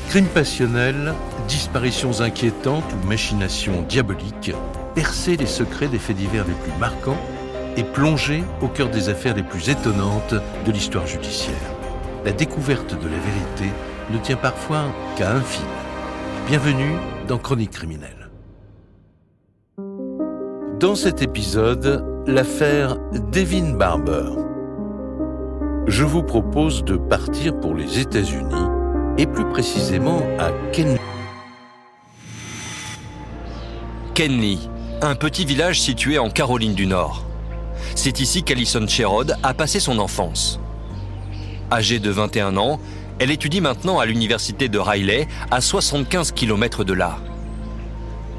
Crimes passionnels, disparitions inquiétantes ou machinations diaboliques, percer les secrets des faits divers les plus marquants et plonger au cœur des affaires les plus étonnantes de l'histoire judiciaire. La découverte de la vérité ne tient parfois qu'à un fil. Bienvenue dans Chroniques criminelles. Dans cet épisode, l'affaire Devin Barber. Je vous propose de partir pour les États-Unis et plus précisément à Kenly. Kenly, un petit village situé en Caroline du Nord. C'est ici qu'Alison Sherrod a passé son enfance. Âgée de 21 ans, elle étudie maintenant à l'université de Riley, à 75 km de là.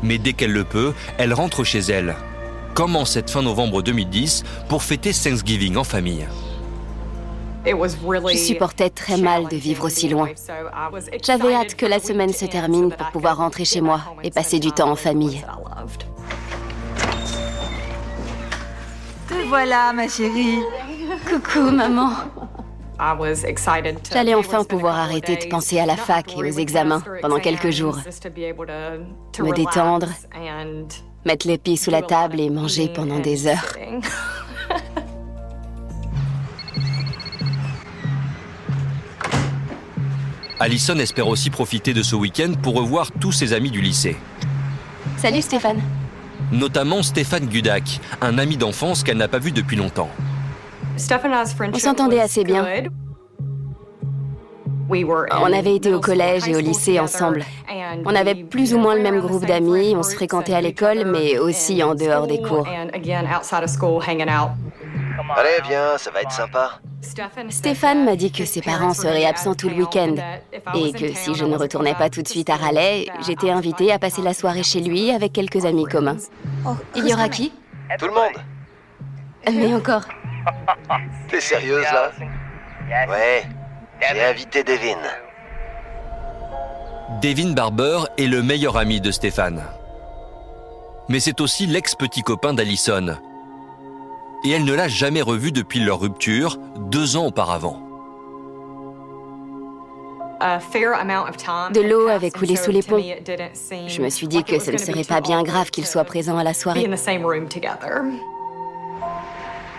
Mais dès qu'elle le peut, elle rentre chez elle, comme en cette fin novembre 2010, pour fêter Thanksgiving en famille. Je supportais très mal de vivre aussi loin. J'avais hâte que la semaine se termine pour pouvoir rentrer chez moi et passer du temps en famille. Te voilà, ma chérie. Coucou, maman. J'allais enfin pouvoir arrêter de penser à la fac et aux examens pendant quelques jours. Me détendre, mettre les pieds sous la table et manger pendant des heures. Alison espère aussi profiter de ce week-end pour revoir tous ses amis du lycée. Salut Stéphane. Notamment Stéphane Gudak, un ami d'enfance qu'elle n'a pas vu depuis longtemps. On s'entendait assez bien. On avait été au collège et au lycée ensemble. On avait plus ou moins le même groupe d'amis, on se fréquentait à l'école, mais aussi en dehors des cours. Allez, viens, ça va être sympa. Stéphane m'a dit que ses parents seraient absents tout le week-end et que si je ne retournais pas tout de suite à Raleigh, j'étais invitée à passer la soirée chez lui avec quelques amis communs. Il y aura qui? Tout le monde. Mais encore. T'es sérieuse, là? Ouais, j'ai invité Devin. Devin Barber est le meilleur ami de Stéphane. Mais c'est aussi l'ex-petit copain d'Alison. Et elle ne l'a jamais revu depuis leur rupture, 2 ans auparavant. De l'eau avait coulé sous les ponts. Je me suis dit que ce ne serait pas bien grave qu'il soit présent à la soirée.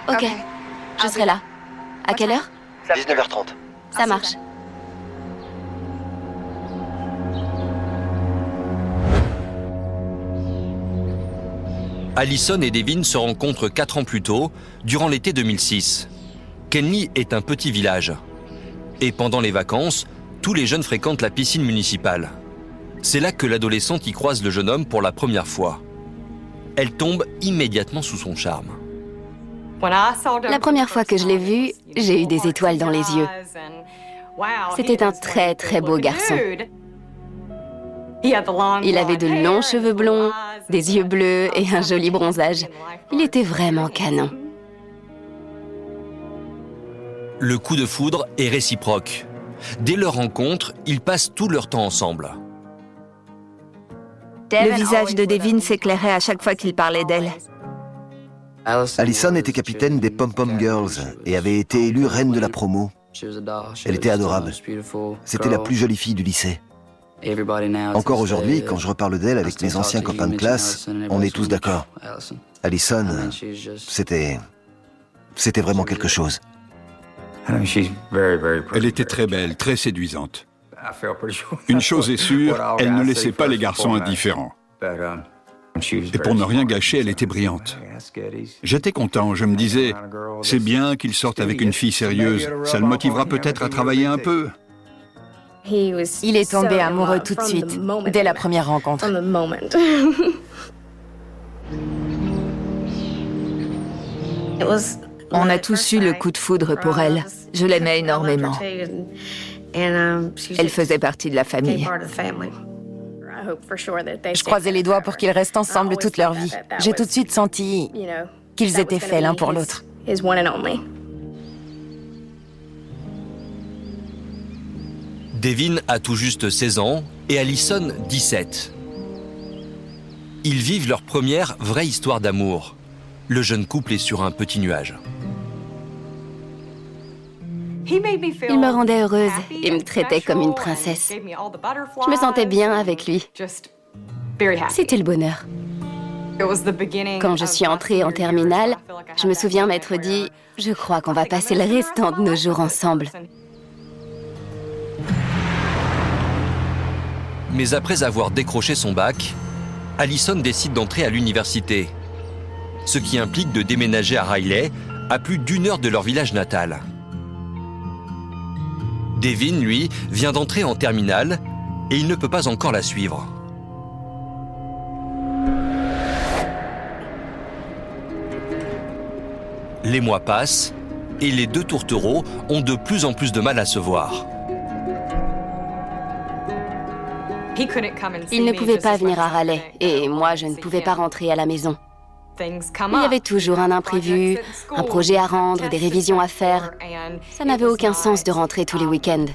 Ok, je serai là. À quelle heure? 19h30. Ça marche. Alison et Devin se rencontrent 4 ans plus tôt, durant l'été 2006. Kenly est un petit village. Et pendant les vacances, tous les jeunes fréquentent la piscine municipale. C'est là que l'adolescente y croise le jeune homme pour la première fois. Elle tombe immédiatement sous son charme. La première fois que je l'ai vu, j'ai eu des étoiles dans les yeux. C'était un très très beau garçon. Il avait de longs cheveux blonds, des yeux bleus et un joli bronzage. Il était vraiment canon. Le coup de foudre est réciproque. Dès leur rencontre, ils passent tout leur temps ensemble. Le visage de Devin s'éclairait à chaque fois qu'il parlait d'elle. Alison était capitaine des Pom Pom Girls et avait été élue reine de la promo. Elle était adorable. C'était la plus jolie fille du lycée. Encore aujourd'hui, quand je reparle d'elle avec mes anciens copains de classe, on est tous d'accord. Alison, c'était vraiment quelque chose. Elle était très belle, très séduisante. Une chose est sûre, elle ne laissait pas les garçons indifférents. Et pour ne rien gâcher, elle était brillante. J'étais content, je me disais, c'est bien qu'il sorte avec une fille sérieuse, ça le motivera peut-être à travailler un peu. Il est tombé amoureux tout de suite, dès la première rencontre. On a tous eu le coup de foudre pour elle. Je l'aimais énormément. Elle faisait partie de la famille. Je croisais les doigts pour qu'ils restent ensemble toute leur vie. J'ai tout de suite senti qu'ils étaient faits l'un pour l'autre. Devin a tout juste 16 ans et Alison 17. Ils vivent leur première vraie histoire d'amour. Le jeune couple est sur un petit nuage. Il me rendait heureuse et me traitait comme une princesse. Je me sentais bien avec lui. C'était le bonheur. Quand je suis entrée en terminale, je me souviens m'être dit « Je crois qu'on va passer le restant de nos jours ensemble. » Mais après avoir décroché son bac, Allison décide d'entrer à l'université, ce qui implique de déménager à Raleigh, à plus d'1 heure de leur village natal. Devin, lui, vient d'entrer en terminale et il ne peut pas encore la suivre. Les mois passent et les deux tourtereaux ont de plus en plus de mal à se voir. Il ne pouvait pas venir à Raleigh et moi, je ne pouvais pas rentrer à la maison. Il y avait toujours un imprévu, un projet à rendre, des révisions à faire. Ça n'avait aucun sens de rentrer tous les week-ends.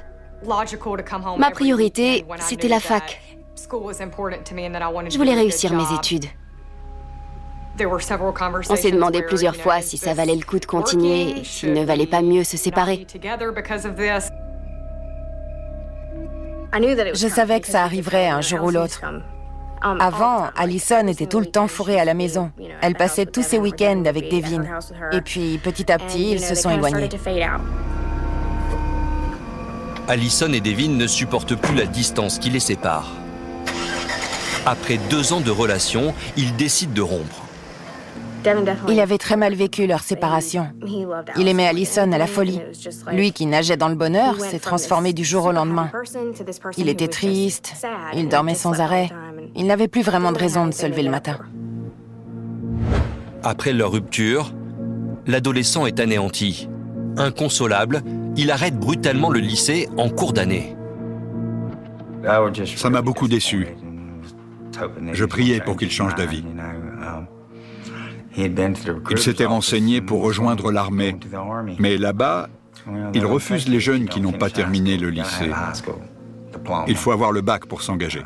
Ma priorité, c'était la fac. Je voulais réussir mes études. On s'est demandé plusieurs fois si ça valait le coup de continuer et s'il ne valait pas mieux se séparer. Je savais que ça arriverait un jour ou l'autre. Avant, Allison était tout le temps fourrée à la maison. Elle passait tous ses week-ends avec Devin. Et puis, petit à petit, ils se sont éloignés. Allison et Devin ne supportent plus la distance qui les sépare. Après 2 ans de relation, ils décident de rompre. Il avait très mal vécu leur séparation. Il aimait Allison à la folie. Lui qui nageait dans le bonheur s'est transformé du jour au lendemain. Il était triste, il dormait sans arrêt. Il n'avait plus vraiment de raison de se lever le matin. Après leur rupture, l'adolescent est anéanti. Inconsolable, il arrête brutalement le lycée en cours d'année. Ça m'a beaucoup déçu. Je priais pour qu'il change d'avis. Il s'était renseigné pour rejoindre l'armée, mais là-bas, il refuse les jeunes qui n'ont pas terminé le lycée. Il faut avoir le bac pour s'engager.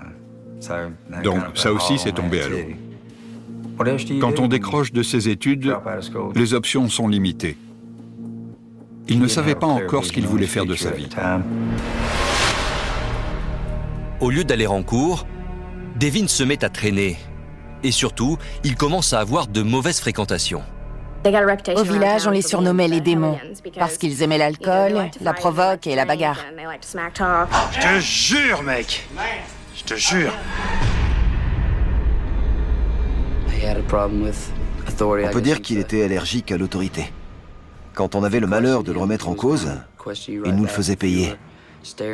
Donc ça aussi, c'est tombé à l'eau. Quand on décroche de ses études, les options sont limitées. Il ne savait pas encore ce qu'il voulait faire de sa vie. Au lieu d'aller en cours, Devin se met à traîner. Et surtout, il commence à avoir de mauvaises fréquentations. Au village, on les surnommait les démons, parce qu'ils aimaient l'alcool, la provoque et la bagarre. Je te jure, mec! Je te jure! On peut dire qu'il était allergique à l'autorité. Quand on avait le malheur de le remettre en cause, il nous le faisait payer.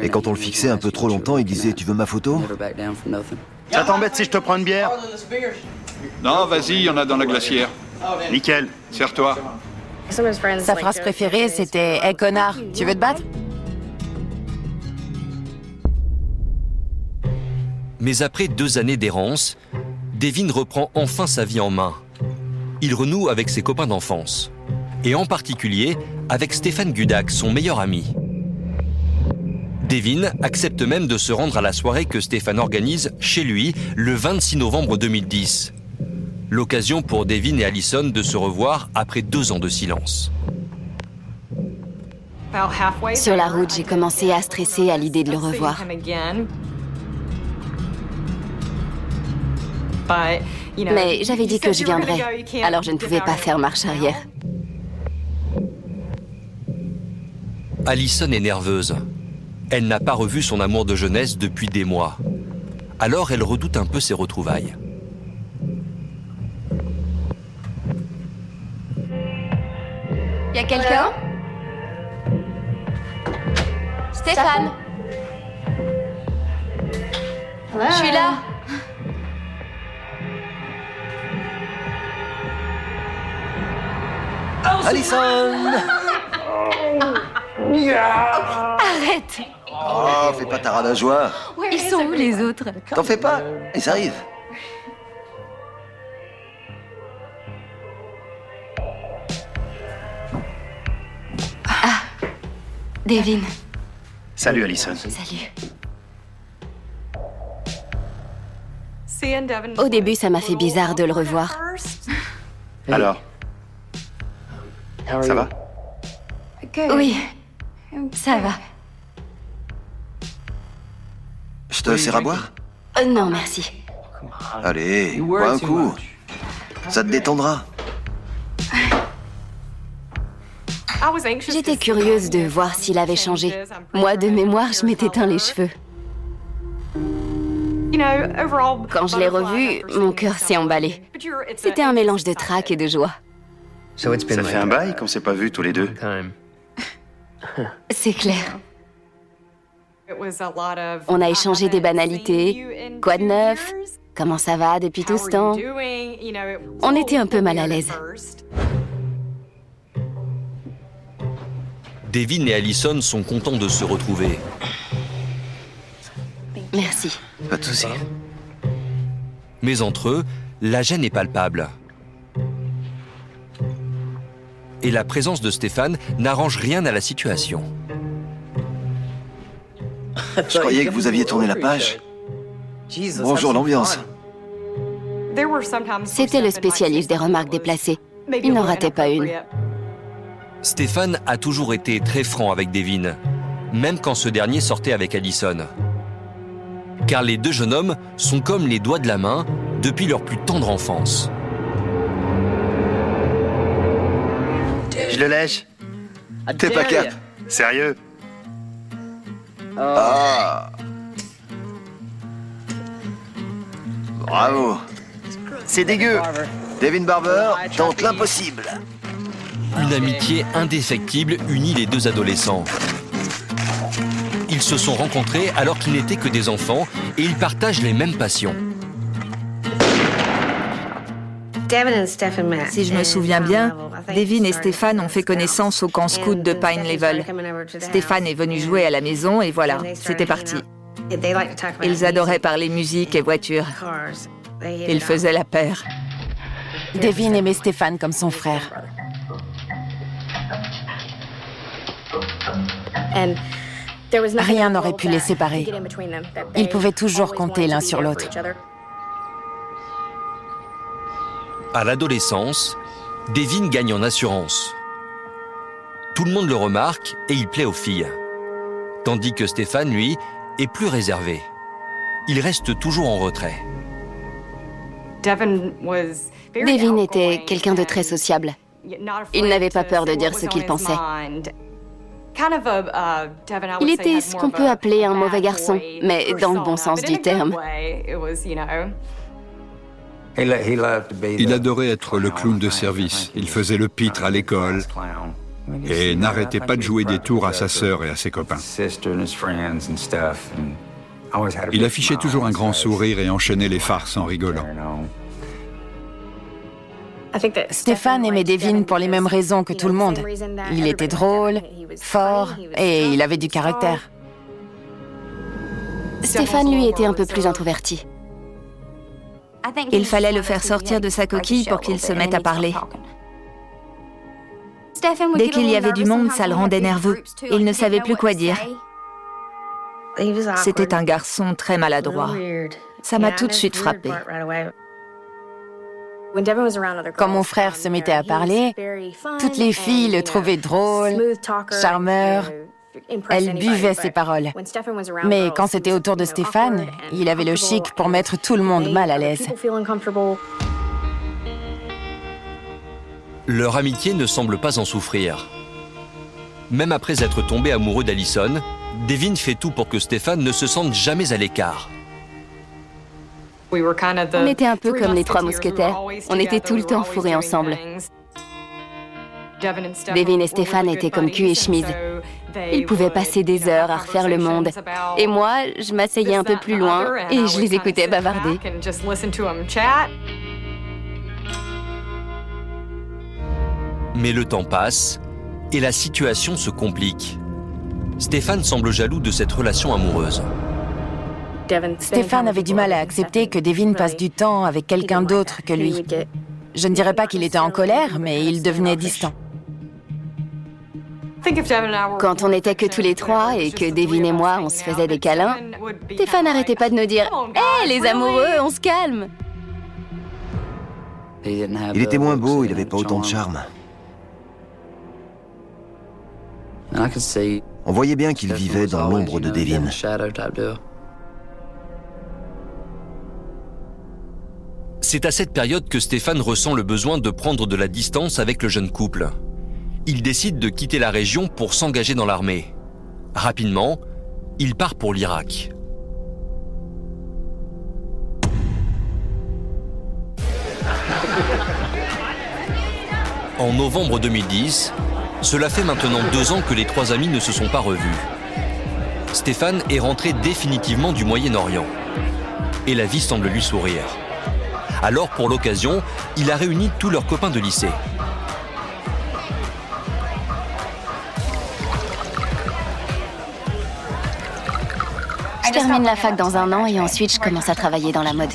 Et quand on le fixait un peu trop longtemps, il disait « Tu veux ma photo ?» Ça t'embête si je te prends une bière? Non, vas-y, il y en a dans la glacière. Nickel. Serre-toi. Sa phrase préférée, c'était « Hey connard, tu veux te battre ?» Mais après 2 années d'errance, Devin reprend enfin sa vie en main. Il renoue avec ses copains d'enfance. Et en particulier avec Stéphane Gudak, son meilleur ami. Devin accepte même de se rendre à la soirée que Stéphane organise chez lui le 26 novembre 2010. L'occasion pour Devin et Allison de se revoir après 2 ans de silence. Sur la route, j'ai commencé à stresser à l'idée de le revoir. Mais j'avais dit que je viendrais, alors je ne pouvais pas faire marche arrière. Allison est nerveuse. Elle n'a pas revu son amour de jeunesse depuis des mois. Alors elle redoute un peu ses retrouvailles. Y a quelqu'un? Stéphane? Je suis là. Allison! Arrête! Oh, fais pas ta rade à joie. Ils sont où les autres? T'en fais pas, ils arrivent. Devin. Salut, Allison. Salut. Au début, ça m'a fait bizarre de le revoir. Alors? Ça va? Oui. Ça va. Je te sers à boire? Non, merci. Allez, bois un coup. Ça te détendra. J'étais curieuse de voir s'il avait changé. Moi, de mémoire, je m'étais teint les cheveux. Quand je l'ai revu, mon cœur s'est emballé. C'était un mélange de trac et de joie. Ça fait un bail qu'on s'est pas vus tous les deux. C'est clair. On a échangé des banalités. Quoi de neuf? Comment ça va depuis tout ce temps? On était un peu mal à l'aise. Devin et Allison sont contents de se retrouver. Merci. Pas de souci. Mais entre eux, la gêne est palpable. Et la présence de Stéphane n'arrange rien à la situation. Je croyais que vous aviez tourné la page. Bonjour l'ambiance. C'était le spécialiste des remarques déplacées. Il n'en ratait pas une. Stéphane a toujours été très franc avec Devin, même quand ce dernier sortait avec Allison. Car les deux jeunes hommes sont comme les doigts de la main depuis leur plus tendre enfance. Je le lèche. T'es pas cap. Sérieux? Ah. Bravo. C'est dégueu. Devin Barber tente l'impossible. Une amitié indéfectible unit les deux adolescents. Ils se sont rencontrés alors qu'ils n'étaient que des enfants et ils partagent les mêmes passions. Si je me souviens bien, Devin et Stéphane ont fait connaissance au camp scout de Pine Level. Stéphane est venu jouer à la maison et voilà, c'était parti. Ils adoraient parler musique et voiture. Ils faisaient la paire. Devin aimait Stéphane comme son frère. Rien n'aurait pu les séparer. Ils pouvaient toujours compter l'un sur l'autre. À l'adolescence, Devin gagne en assurance. Tout le monde le remarque et il plaît aux filles. Tandis que Stéphane, lui, est plus réservé. Il reste toujours en retrait. Devin était quelqu'un de très sociable. Il n'avait pas peur de dire ce qu'il pensait. Il était ce qu'on peut appeler un mauvais garçon, mais dans le bon sens du terme. Il adorait être le clown de service. Il faisait le pitre à l'école et n'arrêtait pas de jouer des tours à sa sœur et à ses copains. Il affichait toujours un grand sourire et enchaînait les farces en rigolant. Stéphane aimait Devin pour les mêmes raisons que tout le monde. Il était drôle, fort et il avait du caractère. Stéphane, lui, était un peu plus introverti. Il fallait le faire sortir de sa coquille pour qu'il se mette à parler. Dès qu'il y avait du monde, ça le rendait nerveux. Il ne savait plus quoi dire. C'était un garçon très maladroit. Ça m'a tout de suite frappée. Quand mon frère se mettait à parler, toutes les filles le trouvaient drôle, charmeur. Elles buvaient ses paroles. Mais quand c'était au tour de Stéphane, il avait le chic pour mettre tout le monde mal à l'aise. Leur amitié ne semble pas en souffrir. Même après être tombé amoureux d'Allison, Devin fait tout pour que Stéphane ne se sente jamais à l'écart. On était un peu comme les trois mousquetaires. On était tout le temps fourrés ensemble. Devin et Stéphane étaient comme cul et chemise. Ils pouvaient passer des heures à refaire le monde. Et moi, je m'asseyais un peu plus loin et je les écoutais bavarder. Mais le temps passe et la situation se complique. Stéphane semble jaloux de cette relation amoureuse. Stéphane avait du mal à accepter que Devin passe du temps avec quelqu'un d'autre que lui. Je ne dirais pas qu'il était en colère, mais il devenait distant. Quand on n'était que tous les trois et que Devin et moi, on se faisait des câlins, Stéphane n'arrêtait pas de nous dire « Hé, les amoureux, on se calme !» Il était moins beau, il n'avait pas autant de charme. On voyait bien qu'il vivait dans l'ombre de Devin. C'est à cette période que Stéphane ressent le besoin de prendre de la distance avec le jeune couple. Il décide de quitter la région pour s'engager dans l'armée. Rapidement, il part pour l'Irak. En novembre 2010, cela fait maintenant 2 ans que les 3 amis ne se sont pas revus. Stéphane est rentré définitivement du Moyen-Orient. Et la vie semble lui sourire. Alors, pour l'occasion, il a réuni tous leurs copains de lycée. Je termine la fac dans 1 an et ensuite je commence à travailler dans la mode.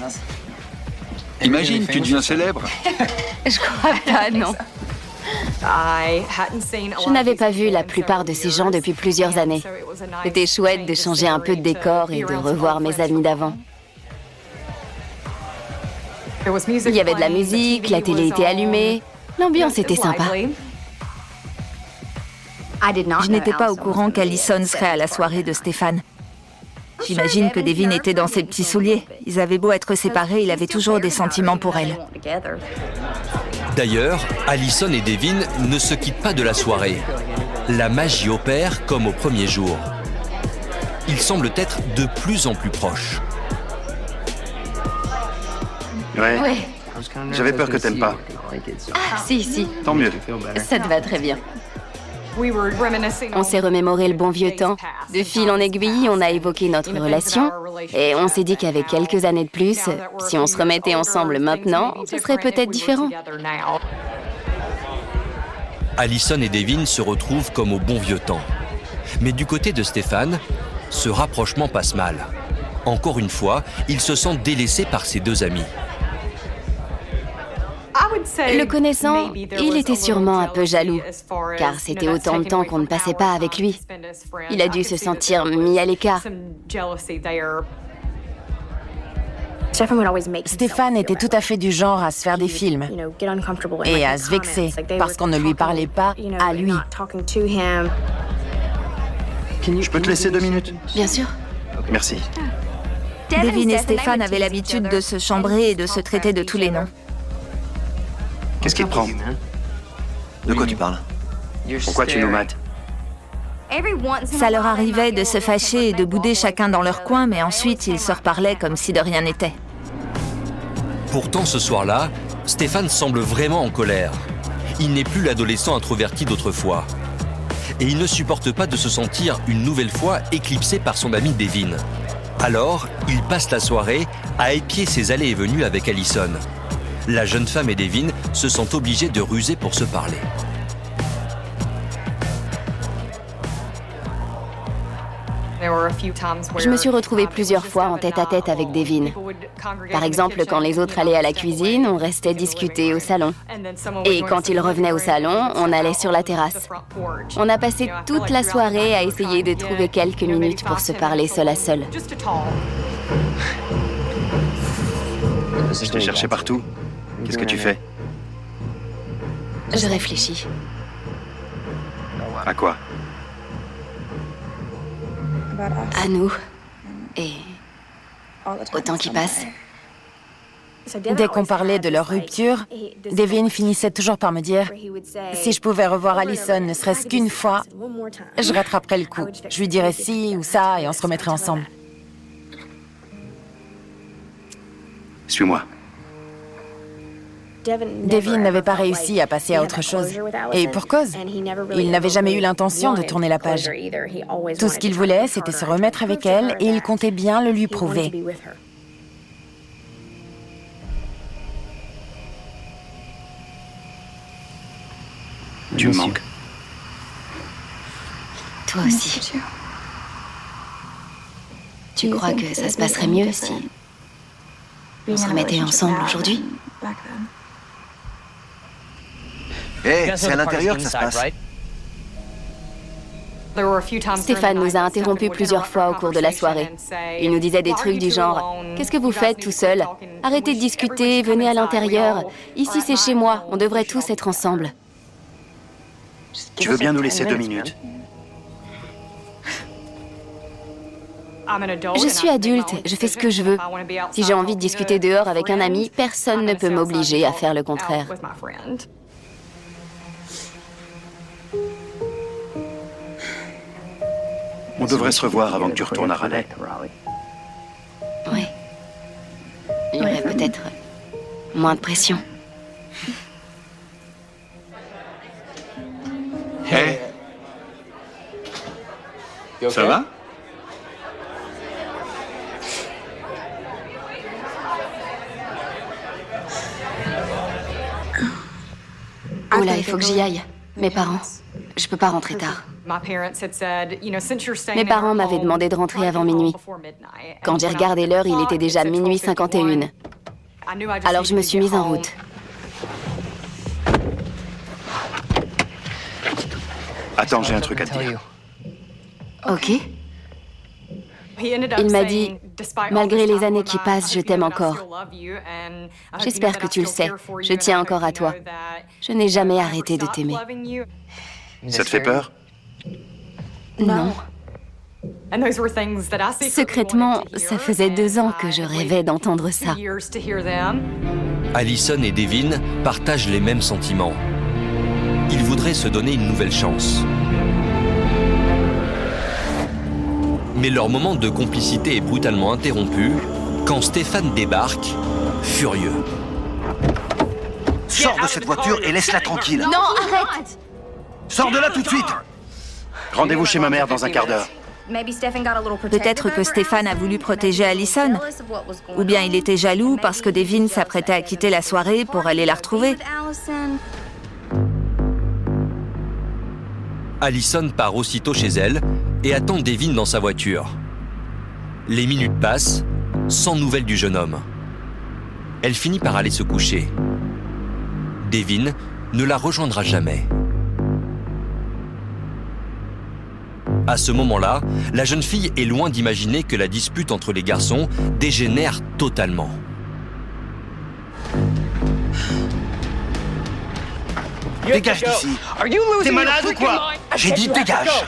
Imagine, tu deviens célèbre. Je crois pas, non. Je n'avais pas vu la plupart de ces gens depuis plusieurs années. C'était chouette de changer un peu de décor et de revoir mes amis d'avant. Il y avait de la musique, la télé était allumée, l'ambiance était sympa. Je n'étais pas au courant qu'Allison serait à la soirée de Stéphane. J'imagine que Devin était dans ses petits souliers. Ils avaient beau être séparés, il avait toujours des sentiments pour elle. D'ailleurs, Allison et Devin ne se quittent pas de la soirée. La magie opère comme au premier jour. Ils semblent être de plus en plus proches. Ouais. J'avais peur que t'aimes pas. Ah, si. Tant mieux. Ça te va très bien. On s'est remémoré le bon vieux temps. De fil en aiguille, on a évoqué notre relation. Et on s'est dit qu'avec quelques années de plus, si on se remettait ensemble maintenant, ce serait peut-être différent. Allison et Devin se retrouvent comme au bon vieux temps. Mais du côté de Stéphane, ce rapprochement passe mal. Encore une fois, il se sent délaissé par ses 2 amis. Le connaissant, il était sûrement un peu jaloux, car c'était autant de temps qu'on ne passait pas avec lui. Il a dû se sentir mis à l'écart. Stéphane était tout à fait du genre à se faire des films et à se vexer parce qu'on ne lui parlait pas à lui. Je peux te laisser 2 minutes? Bien sûr. Merci. Devin et Stéphane avaient l'habitude de se chambrer et de se traiter de tous les noms. Qu'est-ce qui te prend? De quoi tu parles? Pourquoi tu nous mates? Ça leur arrivait de se fâcher et de bouder chacun dans leur coin, mais ensuite ils se reparlaient comme si de rien n'était. Pourtant, ce soir-là, Stéphane semble vraiment en colère. Il n'est plus l'adolescent introverti d'autrefois. Et il ne supporte pas de se sentir une nouvelle fois éclipsé par son ami Devin. Alors, il passe la soirée à épier ses allées et venues avec Allison. La jeune femme et Devin se sentent obligés de ruser pour se parler. Je me suis retrouvée plusieurs fois en tête-à-tête avec Devin. Par exemple, quand les autres allaient à la cuisine, on restait discuter au salon. Et quand ils revenaient au salon, on allait sur la terrasse. On a passé toute la soirée à essayer de trouver quelques minutes pour se parler seul à seul. Je t'ai cherché partout. Qu'est-ce que tu fais? Je réfléchis. À quoi? À nous. Et au temps qui passe. Dès qu'on parlait de leur rupture, Devin finissait toujours par me dire « Si je pouvais revoir Allison ne serait-ce qu'une fois, je rattraperais le coup. Je lui dirais ci ou ça et on se remettrait ensemble. » Suis-moi. Devin n'avait pas réussi à passer à autre chose. Et pour cause, il n'avait jamais eu l'intention de tourner la page. Tout ce qu'il voulait, c'était se remettre avec elle et il comptait bien le lui prouver. Tu me manques. Toi aussi. Tu crois que ça se passerait mieux si on se remettait ensemble aujourd'hui? Hé, c'est à l'intérieur que ça se passe. Stéphane nous a interrompus plusieurs fois au cours de la soirée. Il nous disait des trucs du genre « Qu'est-ce que vous faites tout seul? Arrêtez de discuter, venez à l'intérieur. Ici, c'est chez moi, on devrait tous être ensemble. » Tu veux bien nous laisser 2 minutes? Je suis adulte, je fais ce que je veux. Si j'ai envie de discuter dehors avec un ami, personne ne peut m'obliger à faire le contraire. On devrait se revoir avant que tu retournes à Raleigh. Oui. Il y aurait peut-être moins de pression. Hey. Ça va? Oh là, il faut que j'y aille. Mes parents. Je peux pas rentrer tard. Mes parents m'avaient demandé de rentrer avant minuit. Quand j'ai regardé l'heure, il était déjà minuit 51. Alors je me suis mise en route. Attends, j'ai un truc à te dire. Ok. Il m'a dit, malgré les années qui passent, je t'aime encore. J'espère que tu le sais. Je tiens encore à toi. Je n'ai jamais arrêté de t'aimer. Ça te fait peur? Non. Secrètement, ça faisait 2 ans que je rêvais d'entendre ça. Allison et Devin partagent les mêmes sentiments. Ils voudraient se donner une nouvelle chance. Mais leur moment de complicité est brutalement interrompu quand Stéphane débarque, furieux. Sors de cette voiture et laisse-la tranquille. Non, arrête! Sors de là tout de suite! Rendez-vous chez ma mère dans un quart d'heure. Peut-être que Stéphane a voulu protéger Allison. Ou bien il était jaloux parce que Devin s'apprêtait à quitter la soirée pour aller la retrouver. Allison part aussitôt chez elle et attend Devin dans sa voiture. Les minutes passent, sans nouvelles du jeune homme. Elle finit par aller se coucher. Devin ne la rejoindra jamais. À ce moment-là, la jeune fille est loin d'imaginer que la dispute entre les garçons dégénère totalement. Dégage d'ici. T'es malade ou quoi? J'ai dit dégage.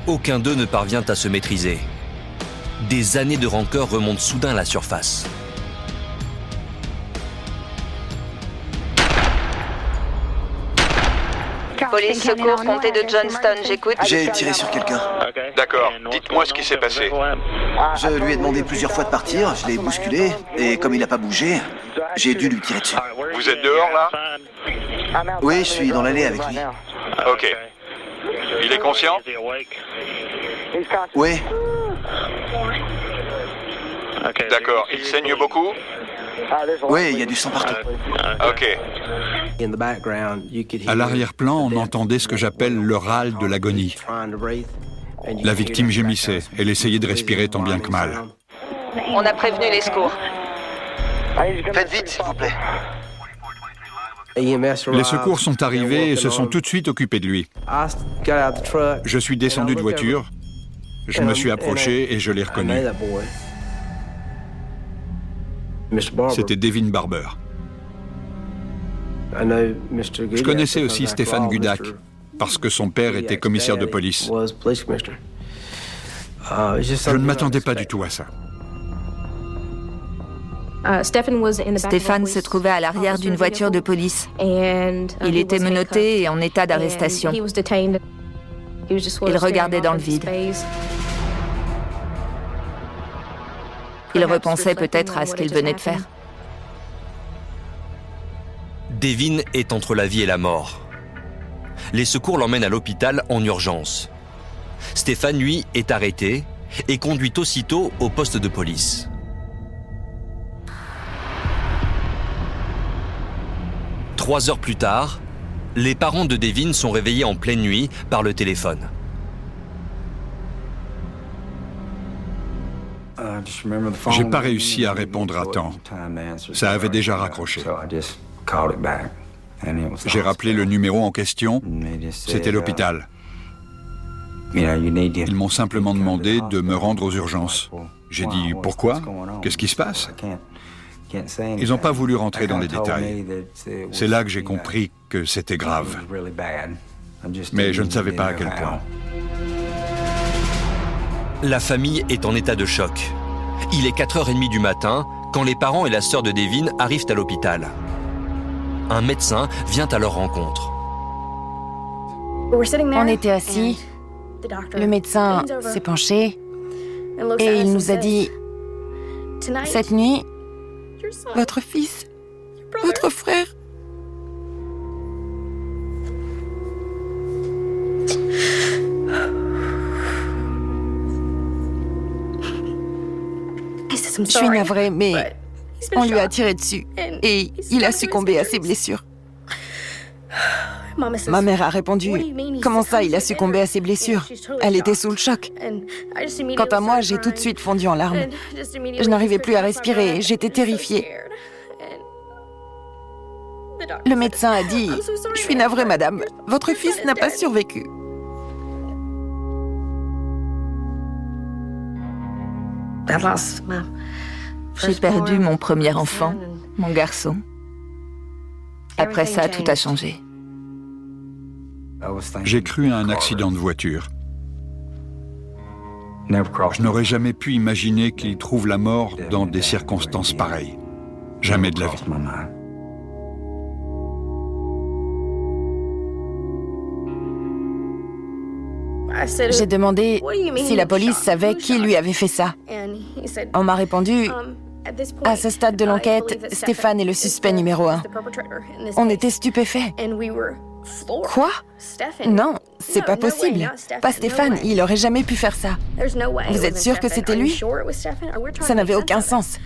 Aucun d'eux ne parvient à se maîtriser. Des années de rancœur remontent soudain à la surface. Police secours, comté de Johnston, j'écoute. J'ai tiré sur quelqu'un. D'accord, dites-moi ce qui s'est passé. Je lui ai demandé plusieurs fois de partir, je l'ai bousculé, et comme il n'a pas bougé, j'ai dû lui tirer dessus. Vous êtes dehors, là? Oui, je suis dans l'allée avec lui. Ok. Il est conscient? Oui, D'accord, il saigne beaucoup? oui, il y a du sang partout. Ok. À l'arrière-plan, on entendait ce que j'appelle le râle de l'agonie. La victime gémissait, elle essayait de respirer tant bien que mal. On a prévenu les secours. Faites vite, s'il vous plaît. Les secours sont arrivés et se sont tout de suite occupés de lui. Je suis descendu de voiture, je me suis approché et je l'ai reconnu. C'était Devin Barber. Je connaissais aussi Stéphane Gudak, parce que son père était commissaire de police. Je ne m'attendais pas du tout à ça. Stéphane se trouvait à l'arrière d'une voiture de police. Il était menotté et en état d'arrestation. Il regardait dans le vide. Il repensait peut-être à ce qu'il venait de faire. Devin est entre la vie et la mort. Les secours l'emmènent à l'hôpital en urgence. Stéphane, lui, est arrêté et conduit aussitôt au poste de police. Trois heures plus tard, les parents de Devin sont réveillés en pleine nuit par le téléphone. J'ai pas réussi à répondre à temps. Ça avait déjà raccroché. J'ai rappelé le numéro en question. C'était l'hôpital. Ils m'ont simplement demandé de me rendre aux urgences. J'ai dit « Pourquoi? Qu'est-ce qui se passe ?» Ils n'ont pas voulu rentrer dans les détails. C'est là que j'ai compris que c'était grave. Mais je ne savais pas à quel point. La famille est en état de choc. Il est 4h30 du matin quand les parents et la sœur de Devin arrivent à l'hôpital. Un médecin vient à leur rencontre. On était assis, le médecin s'est penché et il nous a dit « Cette nuit, votre fils, votre frère... » Je suis navrée, mais on lui a tiré dessus et il a succombé à ses blessures. Ma mère a répondu « Comment ça, il a succombé à ses blessures ?» Elle était sous le choc. Quant à moi, j'ai tout de suite fondu en larmes. Je n'arrivais plus à respirer, j'étais terrifiée. Le médecin a dit « Je suis navrée, madame, votre fils n'a pas survécu. » J'ai perdu mon premier enfant, mon garçon. Après ça, tout a changé. J'ai cru à un accident de voiture. Je n'aurais jamais pu imaginer qu'il trouve la mort dans des circonstances pareilles. Jamais de la vie. J'ai demandé si la police savait qui lui avait fait ça. On m'a répondu « À ce stade de l'enquête, Stéphane est le suspect numéro 1. » On était stupéfaits. Quoi? Non, c'est pas possible. Pas Stéphane, il aurait jamais pu faire ça. Vous êtes sûr que c'était lui? Ça n'avait aucun sens.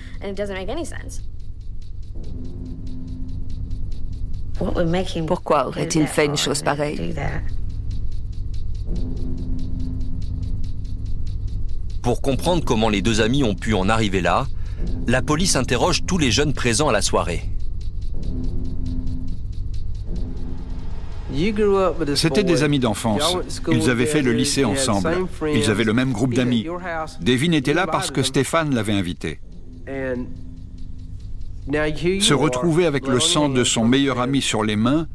Pourquoi aurait-il fait une chose pareille? Pour comprendre comment les deux amis ont pu en arriver là, la police interroge tous les jeunes présents à la soirée. C'étaient des amis d'enfance. Ils avaient fait le lycée ensemble. Ils avaient le même groupe d'amis. Devin était là parce que Stéphane l'avait invité. Se retrouver avec le sang de son meilleur ami sur les mains,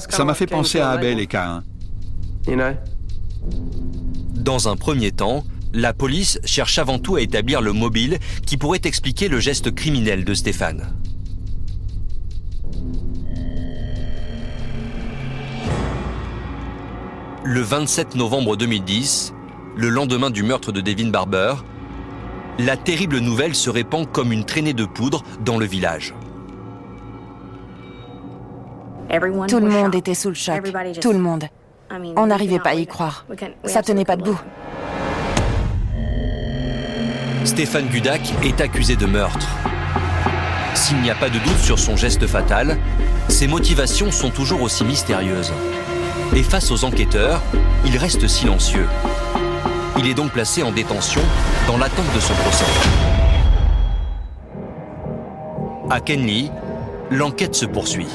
ça m'a fait penser à Abel et Caïn. Dans un premier temps, la police cherche avant tout à établir le mobile qui pourrait expliquer le geste criminel de Stéphane. Le 27 novembre 2010, le lendemain du meurtre de Devin Barber, la terrible nouvelle se répand comme une traînée de poudre dans le village. Tout le monde était sous le choc. Tout le monde. On n'arrivait pas à y croire. Ça tenait pas debout. Stéphane Gudak est accusé de meurtre. S'il n'y a pas de doute sur son geste fatal, ses motivations sont toujours aussi mystérieuses. Et face aux enquêteurs, il reste silencieux. Il est donc placé en détention dans l'attente de son procès. À Kenley, l'enquête se poursuit.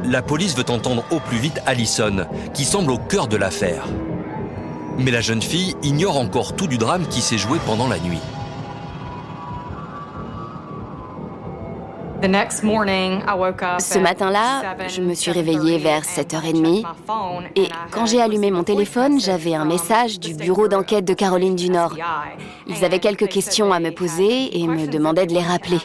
La police veut entendre au plus vite Allison, qui semble au cœur de l'affaire. Mais la jeune fille ignore encore tout du drame qui s'est joué pendant la nuit. Ce matin-là, je me suis réveillée vers 7h30 et quand j'ai allumé mon téléphone, j'avais un message du bureau d'enquête de Caroline du Nord. Ils avaient quelques questions à me poser et me demandaient de les rappeler.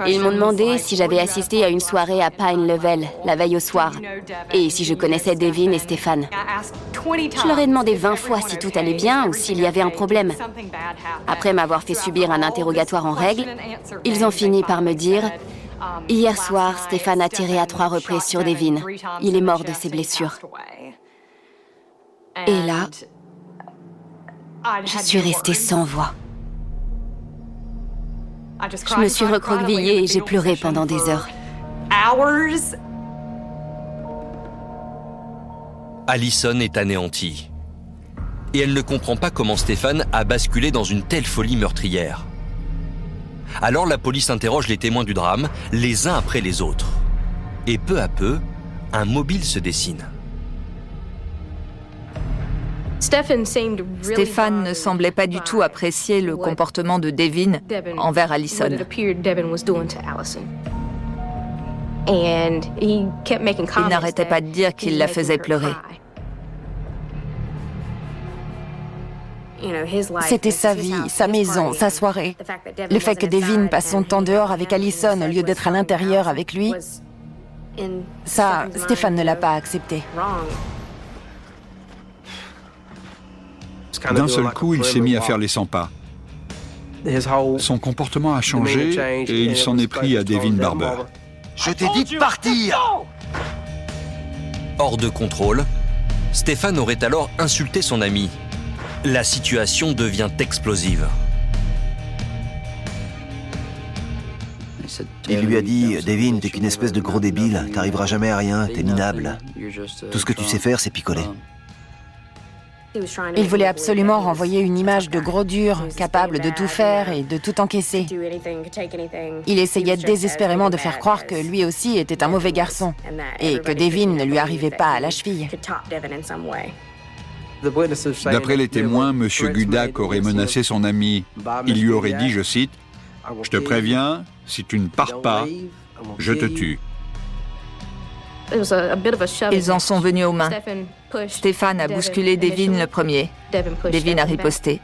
Ils m'ont demandé si j'avais assisté à une soirée à Pine Level, la veille au soir, et si je connaissais Devin et Stéphane. Je leur ai demandé 20 fois si tout allait bien ou s'il y avait un problème. Après m'avoir fait subir un interrogatoire en règle, ils ont fini par me dire « Hier soir, Stéphane a tiré à 3 reprises sur Devin. Il est mort de ses blessures. » Et là, je suis restée sans voix. Je me suis recroquevillée et j'ai pleuré pendant des heures. Allison est anéantie. Et elle ne comprend pas comment Stéphane a basculé dans une telle folie meurtrière. Alors la police interroge les témoins du drame, les uns après les autres. Et peu à peu, un mobile se dessine. Stéphane ne semblait pas du tout apprécier le comportement de Devin envers Allison. Il n'arrêtait pas de dire qu'il la faisait pleurer. C'était sa vie, sa maison, sa soirée. Le fait que Devin passe son temps dehors avec Allison au lieu d'être à l'intérieur avec lui, ça, Stéphane ne l'a pas accepté. D'un seul coup, il s'est mis à faire les 100 pas. Son comportement a changé et il s'en est pris à Devin Barber. Je t'ai dit de partir! Hors de contrôle, Stéphane aurait alors insulté son ami. La situation devient explosive. Il lui a dit « Devin, t'es qu'une espèce de gros débile, t'arriveras jamais à rien, t'es minable. Tout ce que tu sais faire, c'est picoler. » Il voulait absolument renvoyer une image de gros dur, capable de tout faire et de tout encaisser. Il essayait désespérément de faire croire que lui aussi était un mauvais garçon et que Devin ne lui arrivait pas à la cheville. D'après les témoins, M. Gudak aurait menacé son ami. Il lui aurait dit, je cite, « Je te préviens, si tu ne pars pas, je te tue. » Ils en sont venus aux mains. Stéphane a bousculé Devin le premier. Devin a riposté.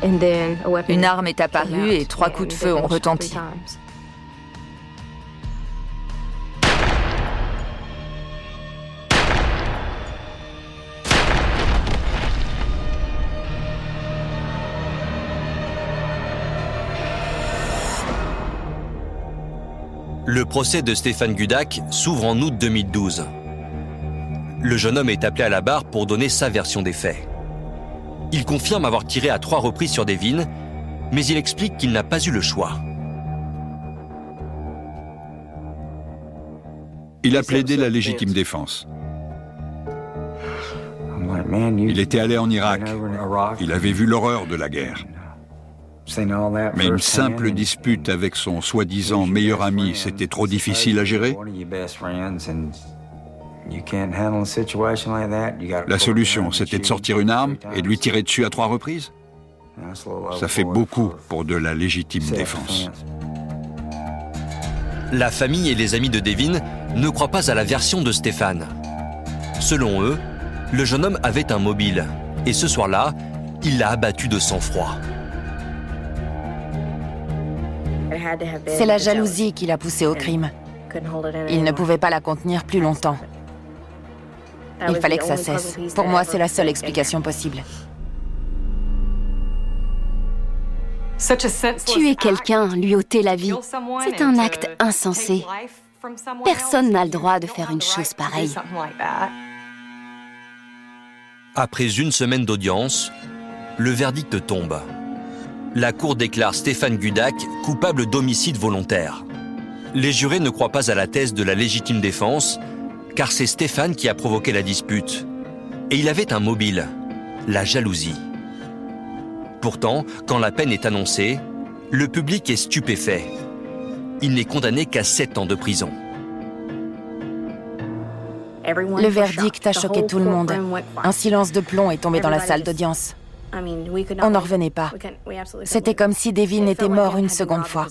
Une arme est apparue et 3 coups de feu ont retenti. Le procès de Stéphane Gudak s'ouvre en août 2012. Le jeune homme est appelé à la barre pour donner sa version des faits. Il confirme avoir tiré à 3 reprises sur Devin, mais il explique qu'il n'a pas eu le choix. Il a plaidé la légitime défense. Il était allé en Irak. Il avait vu l'horreur de la guerre. Mais une simple dispute avec son soi-disant meilleur ami, c'était trop difficile à gérer. La solution, c'était de sortir une arme et de lui tirer dessus à 3 reprises. Ça fait beaucoup pour de la légitime défense. La famille et les amis de Devin ne croient pas à la version de Stéphane. Selon eux, le jeune homme avait un mobile et ce soir-là, il l'a abattu de sang-froid. C'est la jalousie qui l'a poussé au crime. Il ne pouvait pas la contenir plus longtemps. Il fallait que ça cesse. Pour moi, c'est la seule explication possible. Tuer quelqu'un, lui ôter la vie, c'est un acte insensé. Personne n'a le droit de faire une chose pareille. Après une semaine d'audience, le verdict tombe. La cour déclare Stéphane Gudak coupable d'homicide volontaire. Les jurés ne croient pas à la thèse de la légitime défense, car c'est Stéphane qui a provoqué la dispute. Et il avait un mobile, la jalousie. Pourtant, quand la peine est annoncée, le public est stupéfait. Il n'est condamné qu'à 7 ans de prison. Le verdict a choqué tout le monde. Un silence de plomb est tombé dans la salle d'audience. On n'en revenait pas. C'était comme si Devin était mort une seconde fois.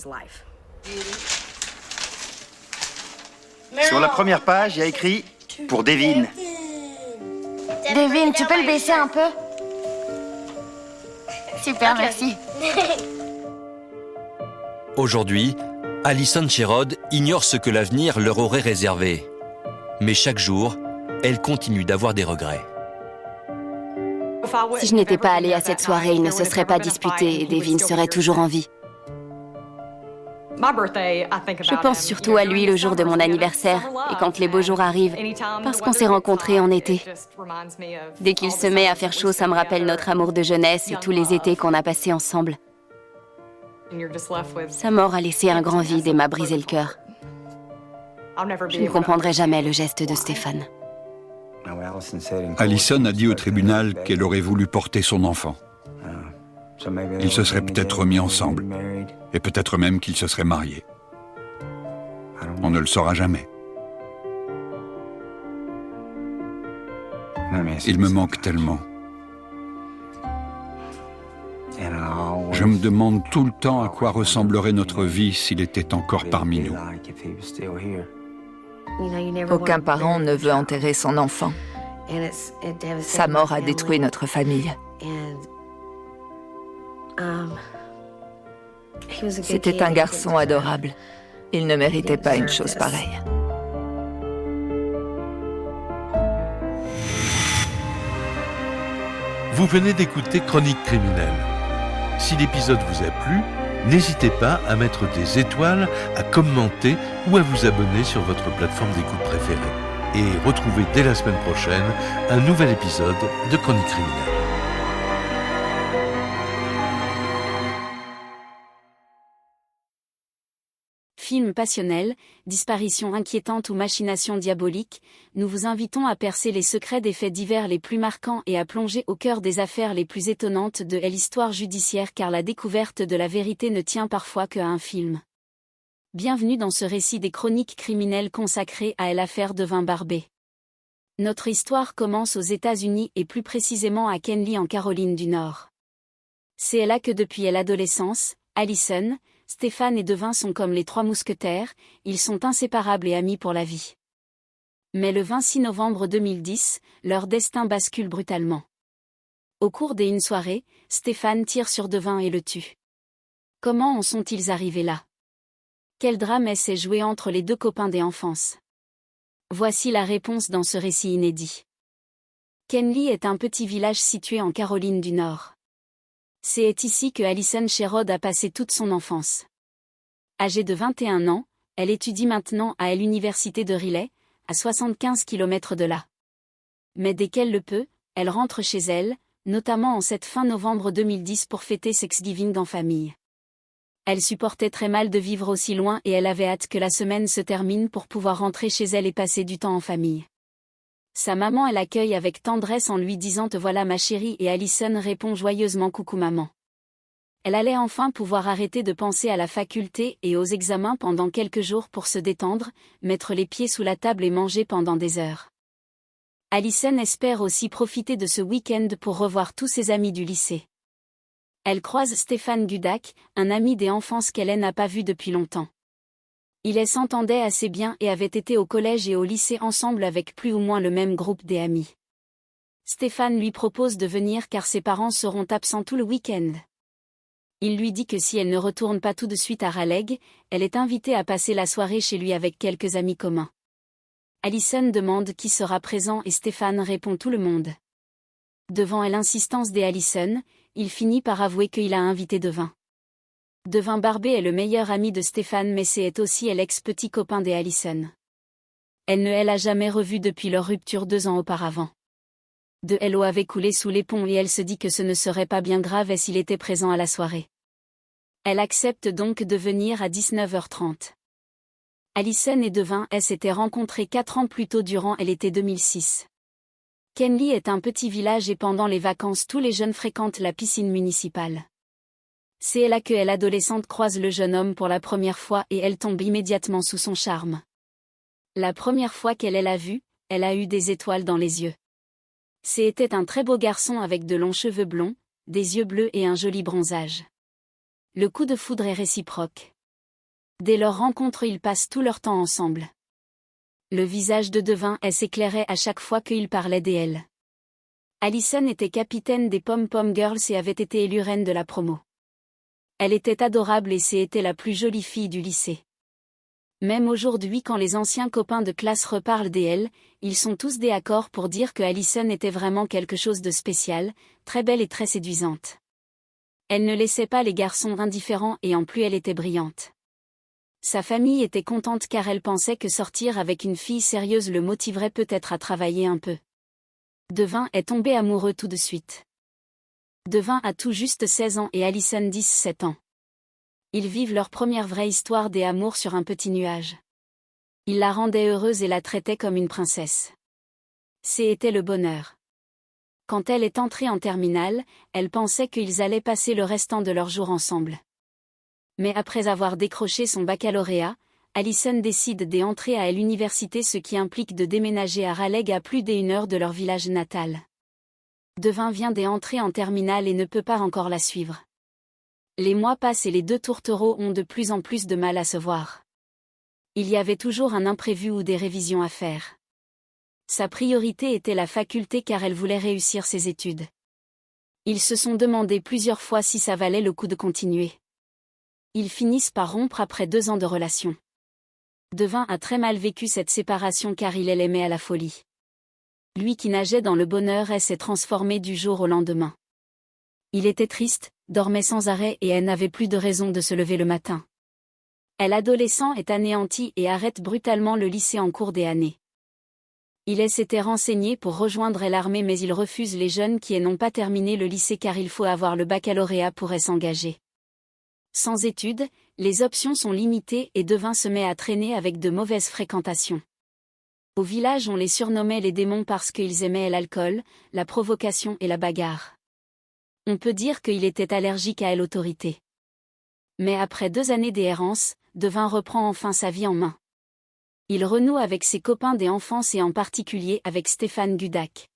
Sur la première page, il y a écrit « Pour Devin ». Devin, tu peux le baisser un peu? Super, merci. Aujourd'hui, Allison Sherrod ignore ce que l'avenir leur aurait réservé. Mais chaque jour, elle continue d'avoir des regrets. Si je n'étais pas allée à cette soirée, ils ne se seraient pas disputés et Devin serait toujours en vie. Je pense surtout à lui le jour de mon anniversaire et quand les beaux jours arrivent, parce qu'on s'est rencontrés en été. Dès qu'il se met à faire chaud, ça me rappelle notre amour de jeunesse et tous les étés qu'on a passés ensemble. Sa mort a laissé un grand vide et m'a brisé le cœur. Je ne comprendrai jamais le geste de Stéphane. Allison a dit au tribunal qu'elle aurait voulu porter son enfant. Ils se seraient peut-être remis ensemble, et peut-être même qu'ils se seraient mariés. On ne le saura jamais. Il me manque tellement. Je me demande tout le temps à quoi ressemblerait notre vie s'il était encore parmi nous. Aucun parent ne veut enterrer son enfant. Sa mort a détruit notre famille. C'était un garçon adorable. Il ne méritait pas une chose pareille. Vous venez d'écouter Chronique criminelle. Si l'épisode vous a plu, n'hésitez pas à mettre des étoiles, à commenter ou à vous abonner sur votre plateforme d'écoute préférée. Et retrouvez dès la semaine prochaine un nouvel épisode de Chronique criminelle. Film passionnel, disparition inquiétante ou machination diabolique, nous vous invitons à percer les secrets des faits divers les plus marquants et à plonger au cœur des affaires les plus étonnantes de l'histoire judiciaire car la découverte de la vérité ne tient parfois qu'à un film. Bienvenue dans ce récit des chroniques criminelles consacré à l'affaire Devin Barbey. Notre histoire commence aux États-Unis et plus précisément à Kenly en Caroline du Nord. C'est là que depuis l'adolescence, Allison, Stéphane et Devin sont comme les trois mousquetaires, ils sont inséparables et amis pour la vie. Mais le 26 novembre 2010, leur destin bascule brutalement. Au cours d'une soirée, Stéphane tire sur Devin et le tue. Comment en sont-ils arrivés là? Quel drame s'est joué entre les deux copains d'enfance? Voici la réponse dans ce récit inédit. Kenly est un petit village situé en Caroline du Nord. C'est ici que Allison Sherrod a passé toute son enfance. Âgée de 21 ans, elle étudie maintenant à l'université de Riley, à 75 km de là. Mais dès qu'elle le peut, elle rentre chez elle, notamment en cette fin novembre 2010 pour fêter Thanksgiving en famille. Elle supportait très mal de vivre aussi loin et elle avait hâte que la semaine se termine pour pouvoir rentrer chez elle et passer du temps en famille. Sa maman l'accueille avec tendresse en lui disant « Te voilà ma chérie » et Allison répond joyeusement « Coucou maman ». Elle allait enfin pouvoir arrêter de penser à la faculté et aux examens pendant quelques jours pour se détendre, mettre les pieds sous la table et manger pendant des heures. Allison espère aussi profiter de ce week-end pour revoir tous ses amis du lycée. Elle croise Stéphane Gudak, un ami d'enfance qu'elle n'a pas vu depuis longtemps. Ils s'entendaient assez bien et avaient été au collège et au lycée ensemble avec plus ou moins le même groupe d'amis. Stéphane lui propose de venir car ses parents seront absents tout le week-end. Il lui dit que si elle ne retourne pas tout de suite à Raleigh, elle est invitée à passer la soirée chez lui avec quelques amis communs. Allison demande qui sera présent et Stéphane répond tout le monde. Devant l'insistance d'Allison, il finit par avouer qu'il a invité Devin. Devin Barbey est le meilleur ami de Stéphane mais c'est aussi l'ex-petit copain d'Allison. Elle ne l'a jamais revu depuis leur rupture 2 ans auparavant. De l'eau avait coulé sous les ponts et elle se dit que ce ne serait pas bien grave s'il était présent à la soirée. Elle accepte donc de venir à 19h30. Allison et Devin s'étaient rencontrés 4 ans plus tôt durant l'été 2006. Kenly est un petit village et pendant les vacances tous les jeunes fréquentent la piscine municipale. C'est là que l'adolescente croise le jeune homme pour la première fois et elle tombe immédiatement sous son charme. La première fois qu'elle l'a vu, elle a eu des étoiles dans les yeux. C'était un très beau garçon avec de longs cheveux blonds, des yeux bleus et un joli bronzage. Le coup de foudre est réciproque. Dès leur rencontre ils passent tout leur temps ensemble. Le visage de Devin s'éclairait à chaque fois qu'il parlait d'elle. Allison était capitaine des Pom-Pom Girls et avait été élue reine de la promo. Elle était adorable et c'était la plus jolie fille du lycée. Même aujourd'hui quand les anciens copains de classe reparlent d'elle, ils sont tous d'accord pour dire que Allison était vraiment quelque chose de spécial, très belle et très séduisante. Elle ne laissait pas les garçons indifférents et en plus elle était brillante. Sa famille était contente car elle pensait que sortir avec une fille sérieuse le motiverait peut-être à travailler un peu. Devin est tombé amoureux tout de suite. Devin a tout juste 16 ans et Allison 17 ans. Ils vivent leur première vraie histoire d'amour sur un petit nuage. Il la rendait heureuse et la traitait comme une princesse. C'était le bonheur. Quand elle est entrée en terminale, elle pensait qu'ils allaient passer le restant de leur jour ensemble. Mais après avoir décroché son baccalauréat, Allison décide d'entrer à l'université, ce qui implique de déménager à Raleigh à plus d'1 heure de leur village natal. Devin vient d'entrer en terminale et ne peut pas encore la suivre. Les mois passent et les deux tourtereaux ont de plus en plus de mal à se voir. Il y avait toujours un imprévu ou des révisions à faire. Sa priorité était la faculté car elle voulait réussir ses études. Ils se sont demandé plusieurs fois si ça valait le coup de continuer. Ils finissent par rompre après 2 ans de relation. Devin a très mal vécu cette séparation car il l'aimait à la folie. Lui qui nageait dans le bonheur s'est transformé du jour au lendemain. Il était triste, dormait sans arrêt et elle n'avait plus de raison de se lever le matin. L'adolescent est anéanti et arrête brutalement le lycée en cours des années. Il s'était renseigné pour rejoindre l'armée mais il refuse les jeunes qui n'ont pas terminé le lycée car il faut avoir le baccalauréat pour s'engager. Sans études, les options sont limitées et Devin se met à traîner avec de mauvaises fréquentations. Au village on les surnommait les démons parce qu'ils aimaient l'alcool, la provocation et la bagarre. On peut dire qu'il était allergique à l'autorité. Mais après 2 années d'errance, Devin reprend enfin sa vie en main. Il renoue avec ses copains d'enfance et en particulier avec Stéphane Gudak.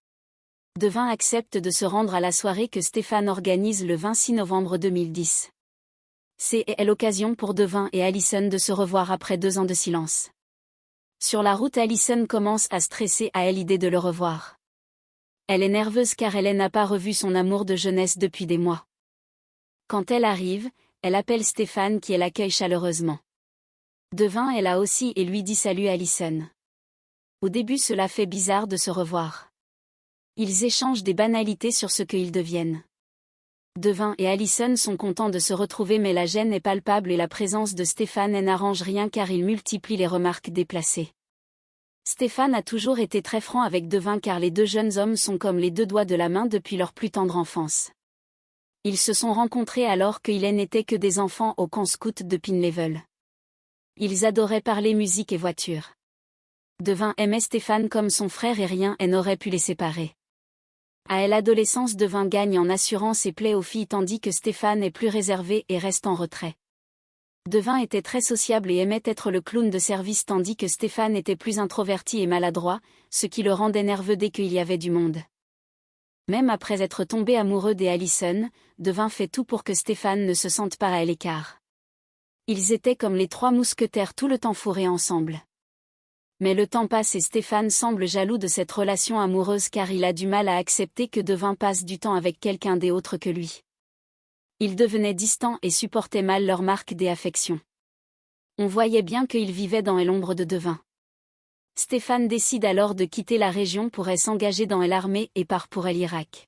Devin accepte de se rendre à la soirée que Stéphane organise le 26 novembre 2010. C'est l'occasion pour Devin et Allison de se revoir après 2 ans de silence. Sur la route, Allison commence à stresser à l'idée de le revoir. Elle est nerveuse car elle n'a pas revu son amour de jeunesse depuis des mois. Quand elle arrive, elle appelle Stéphane qui l'accueille chaleureusement. Devin est là aussi et lui dit salut Allison. Au début cela fait bizarre de se revoir. Ils échangent des banalités sur ce qu'ils deviennent. Devin et Allison sont contents de se retrouver mais la gêne est palpable et la présence de Stéphane n'arrange rien car il multiplie les remarques déplacées. Stéphane a toujours été très franc avec Devin car les 2 jeunes hommes sont comme les 2 doigts de la main depuis leur plus tendre enfance. Ils se sont rencontrés alors qu'ils n'étaient que des enfants au camp scout de Pine Level. Ils adoraient parler musique et voiture. Devin aimait Stéphane comme son frère et rien n'aurait pu les séparer. À l'adolescence, Devin gagne en assurance et plaît aux filles tandis que Stéphane est plus réservé et reste en retrait. Devin était très sociable et aimait être le clown de service tandis que Stéphane était plus introverti et maladroit, ce qui le rendait nerveux dès qu'il y avait du monde. Même après être tombé amoureux d'Allison, Devin fait tout pour que Stéphane ne se sente pas à l'écart. Ils étaient comme les 3 mousquetaires tout le temps fourrés ensemble. Mais le temps passe et Stéphane semble jaloux de cette relation amoureuse car il a du mal à accepter que Devin passe du temps avec quelqu'un d'autre que lui. Ils devenaient distants et supportaient mal leur marque d'affection. On voyait bien qu'ils vivaient dans l'ombre de Devin. Stéphane décide alors de quitter la région pour s'engager dans l'armée et part pour l'Irak.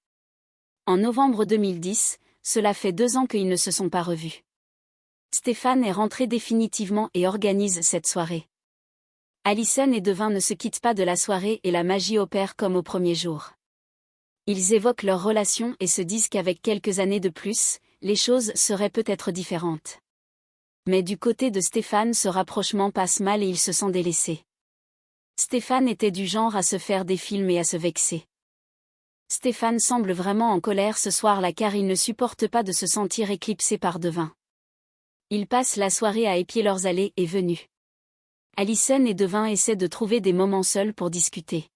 En novembre 2010, cela fait 2 ans qu'ils ne se sont pas revus. Stéphane est rentré définitivement et organise cette soirée. Allison et Devin ne se quittent pas de la soirée et la magie opère comme au premier jour. Ils évoquent leur relation et se disent qu'avec quelques années de plus, les choses seraient peut-être différentes. Mais du côté de Stéphane, ce rapprochement passe mal et il se sent délaissé. Stéphane était du genre à se faire des films et à se vexer. Stéphane semble vraiment en colère ce soir-là car il ne supporte pas de se sentir éclipsé par Devin. Ils passent la soirée à épier leurs allées et venues. Allison et Devin essaient de trouver des moments seuls pour discuter.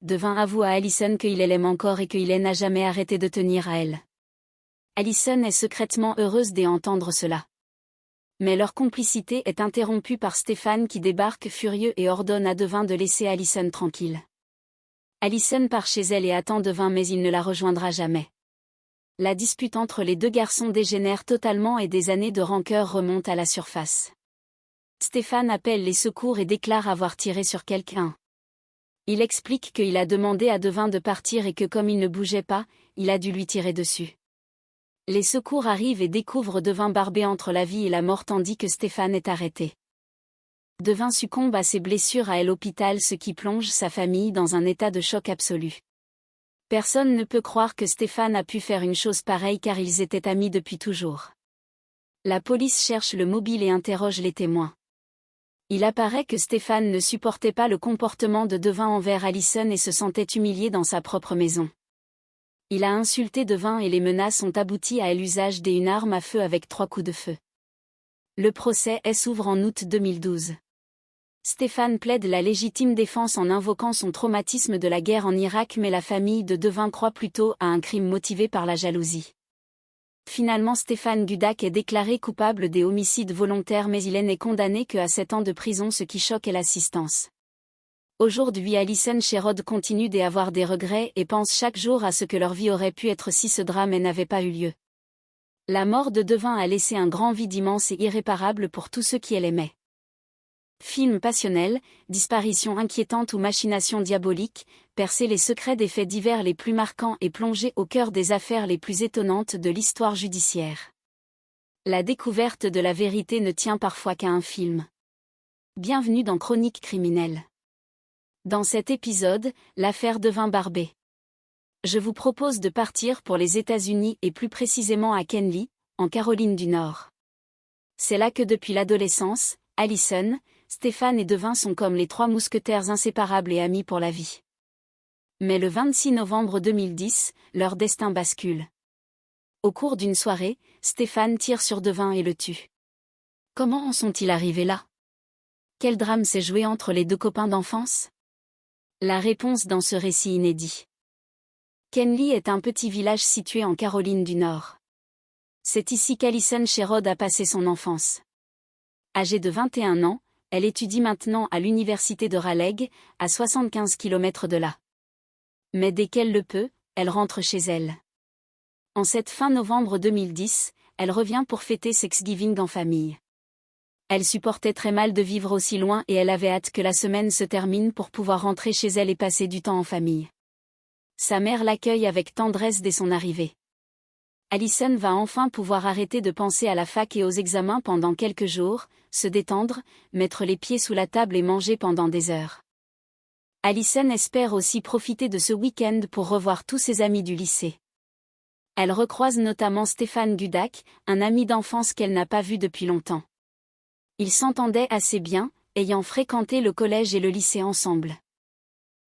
Devin avoue à Allison qu'il l'aime encore et qu'il n'a jamais arrêté de tenir à elle. Allison est secrètement heureuse d'entendre cela. Mais leur complicité est interrompue par Stéphane qui débarque furieux et ordonne à Devin de laisser Allison tranquille. Allison part chez elle et attend Devin mais il ne la rejoindra jamais. La dispute entre les 2 garçons dégénère totalement et des années de rancœur remontent à la surface. Stéphane appelle les secours et déclare avoir tiré sur quelqu'un. Il explique qu'il a demandé à Devin de partir et que comme il ne bougeait pas, il a dû lui tirer dessus. Les secours arrivent et découvrent Devin barbé entre la vie et la mort tandis que Stéphane est arrêté. Devin succombe à ses blessures à l'hôpital ce qui plonge sa famille dans un état de choc absolu. Personne ne peut croire que Stéphane a pu faire une chose pareille car ils étaient amis depuis toujours. La police cherche le mobile et interroge les témoins. Il apparaît que Stéphane ne supportait pas le comportement de Devin envers Allison et se sentait humilié dans sa propre maison. Il a insulté Devin et les menaces ont abouti à l'usage d'une arme à feu avec 3 coups de feu. Le procès s'ouvre en août 2012. Stéphane plaide la légitime défense en invoquant son traumatisme de la guerre en Irak mais la famille de Devin croit plutôt à un crime motivé par la jalousie. Finalement, Stéphane Gudak est déclaré coupable des homicides volontaires, mais il n'est condamné qu'à 7 ans de prison, ce qui choque l'assistance. Aujourd'hui, Alison Sherrod continue d'avoir des regrets et pense chaque jour à ce que leur vie aurait pu être si ce drame n'avait pas eu lieu. La mort de Devin a laissé un grand vide immense et irréparable pour tous ceux qui l'aimaient. Film passionnel, disparition inquiétante ou machination diabolique, percer les secrets des faits divers les plus marquants et plonger au cœur des affaires les plus étonnantes de l'histoire judiciaire. La découverte de la vérité ne tient parfois qu'à un film. Bienvenue dans Chroniques criminelles. Dans cet épisode, l'affaire Devin Barbey. Je vous propose de partir pour les États-Unis et plus précisément à Kenly, en Caroline du Nord. C'est là que depuis l'adolescence, Alison, Stéphane et Devin sont comme les 3 mousquetaires inséparables et amis pour la vie. Mais le 26 novembre 2010, leur destin bascule. Au cours d'une soirée, Stéphane tire sur Devin et le tue. Comment en sont-ils arrivés là? Quel drame s'est joué entre les 2 copains d'enfance? La réponse dans ce récit inédit. Kenly est un petit village situé en Caroline du Nord. C'est ici qu'Alison Sherrod a passé son enfance. Âgée de 21 ans, elle étudie maintenant à l'université de Raleigh, à 75 km de là. Mais dès qu'elle le peut, elle rentre chez elle. En cette fin novembre 2010, elle revient pour fêter Thanksgiving en famille. Elle supportait très mal de vivre aussi loin et elle avait hâte que la semaine se termine pour pouvoir rentrer chez elle et passer du temps en famille. Sa mère l'accueille avec tendresse dès son arrivée. Alison va enfin pouvoir arrêter de penser à la fac et aux examens pendant quelques jours, se détendre, mettre les pieds sous la table et manger pendant des heures. Alison espère aussi profiter de ce week-end pour revoir tous ses amis du lycée. Elle recroise notamment Stéphane Gudak, un ami d'enfance qu'elle n'a pas vu depuis longtemps. Ils s'entendaient assez bien, ayant fréquenté le collège et le lycée ensemble.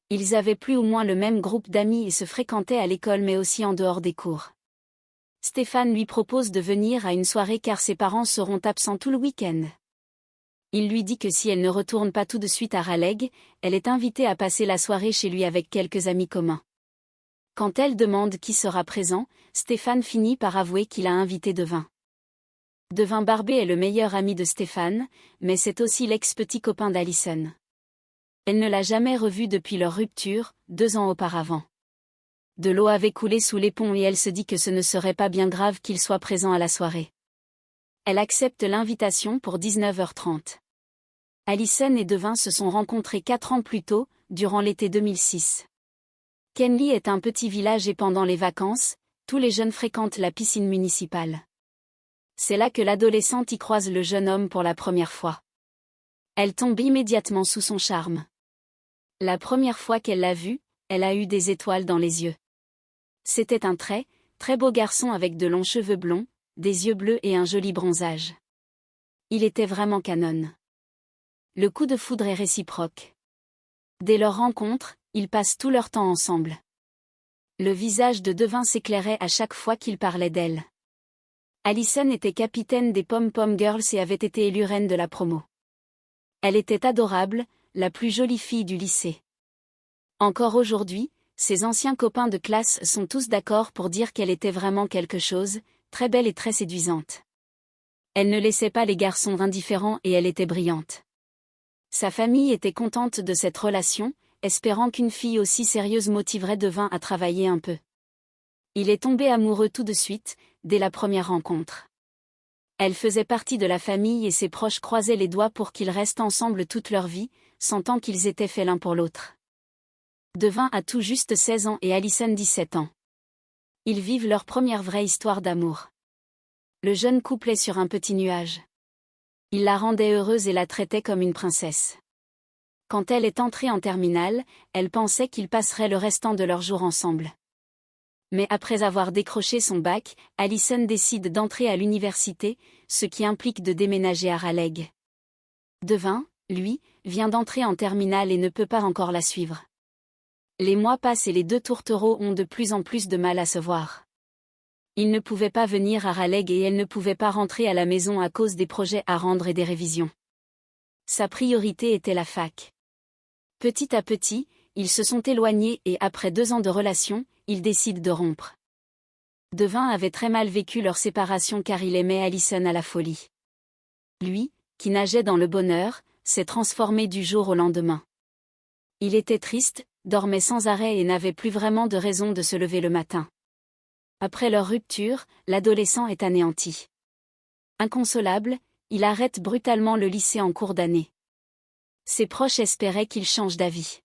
Ils avaient plus ou moins le même groupe d'amis et se fréquentaient à l'école mais aussi en dehors des cours. Stéphane lui propose de venir à une soirée car ses parents seront absents tout le week-end. Il lui dit que si elle ne retourne pas tout de suite à Raleigh, elle est invitée à passer la soirée chez lui avec quelques amis communs. Quand elle demande qui sera présent, Stéphane finit par avouer qu'il a invité Devin. Devin Barbey est le meilleur ami de Stéphane, mais c'est aussi l'ex-petit copain d'Alison. Elle ne l'a jamais revu depuis leur rupture, 2 ans auparavant. De l'eau avait coulé sous les ponts et elle se dit que ce ne serait pas bien grave qu'il soit présent à la soirée. Elle accepte l'invitation pour 19h30. Alison et Devin se sont rencontrés 4 ans plus tôt, durant l'été 2006. Kenly est un petit village et pendant les vacances, tous les jeunes fréquentent la piscine municipale. C'est là que l'adolescente y croise le jeune homme pour la première fois. Elle tombe immédiatement sous son charme. La première fois qu'elle l'a vu, elle a eu des étoiles dans les yeux. C'était un très beau garçon avec de longs cheveux blonds, des yeux bleus et un joli bronzage. Il était vraiment canon. Le coup de foudre est réciproque. Dès leur rencontre, ils passent tout leur temps ensemble. Le visage de Devin s'éclairait à chaque fois qu'il parlait d'elle. Alison était capitaine des Pom-Pom Girls et avait été élue reine de la promo. Elle était adorable, la plus jolie fille du lycée. Encore aujourd'hui, ses anciens copains de classe sont tous d'accord pour dire qu'elle était vraiment quelque chose, très belle et très séduisante. Elle ne laissait pas les garçons indifférents et elle était brillante. Sa famille était contente de cette relation, espérant qu'une fille aussi sérieuse motiverait Devin à travailler un peu. Il est tombé amoureux tout de suite, dès la première rencontre. Elle faisait partie de la famille et ses proches croisaient les doigts pour qu'ils restent ensemble toute leur vie, sentant qu'ils étaient faits l'un pour l'autre. Devin a tout juste 16 ans et Alison 17 ans. Ils vivent leur première vraie histoire d'amour. Le jeune couple est sur un petit nuage. Il la rendait heureuse et la traitait comme une princesse. Quand elle est entrée en terminale, elle pensait qu'ils passeraient le restant de leurs jours ensemble. Mais après avoir décroché son bac, Alison décide d'entrer à l'université, ce qui implique de déménager à Raleigh. Devin, lui, vient d'entrer en terminale et ne peut pas encore la suivre. Les mois passent et les 2 tourtereaux ont de plus en plus de mal à se voir. Ils ne pouvaient pas venir à Raleigh et elle ne pouvait pas rentrer à la maison à cause des projets à rendre et des révisions. Sa priorité était la fac. Petit à petit, ils se sont éloignés et après 2 ans de relation, ils décident de rompre. Devin avait très mal vécu leur séparation car il aimait Allison à la folie. Lui, qui nageait dans le bonheur, s'est transformé du jour au lendemain. Il était triste, dormait sans arrêt et n'avait plus vraiment de raison de se lever le matin. Après leur rupture, l'adolescent est anéanti. Inconsolable, il arrête brutalement le lycée en cours d'année. Ses proches espéraient qu'il change d'avis.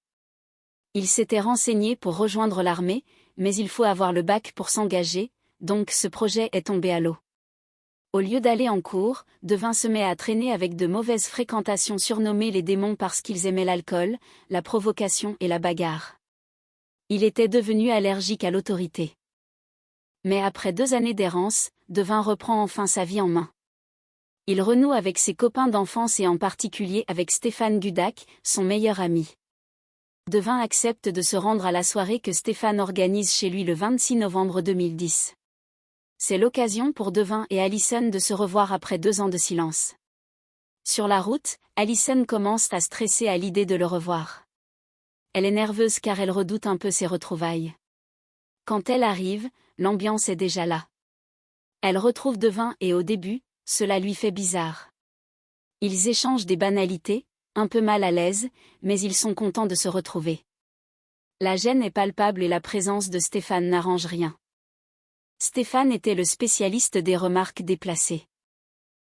Il s'était renseigné pour rejoindre l'armée, mais il faut avoir le bac pour s'engager, donc ce projet est tombé à l'eau. Au lieu d'aller en cours, Devin se met à traîner avec de mauvaises fréquentations surnommées les démons parce qu'ils aimaient l'alcool, la provocation et la bagarre. Il était devenu allergique à l'autorité. Mais après 2 années d'errance, Devin reprend enfin sa vie en main. Il renoue avec ses copains d'enfance et en particulier avec Stéphane Gudak, son meilleur ami. Devin accepte de se rendre à la soirée que Stéphane organise chez lui le 26 novembre 2010. C'est l'occasion pour Devin et Allison de se revoir après 2 ans de silence. Sur la route, Allison commence à stresser à l'idée de le revoir. Elle est nerveuse car elle redoute un peu ses retrouvailles. Quand elle arrive, l'ambiance est déjà là. Elle retrouve Devin et au début, cela lui fait bizarre. Ils échangent des banalités, un peu mal à l'aise, mais ils sont contents de se retrouver. La gêne est palpable et la présence de Stéphane n'arrange rien. Stéphane était le spécialiste des remarques déplacées.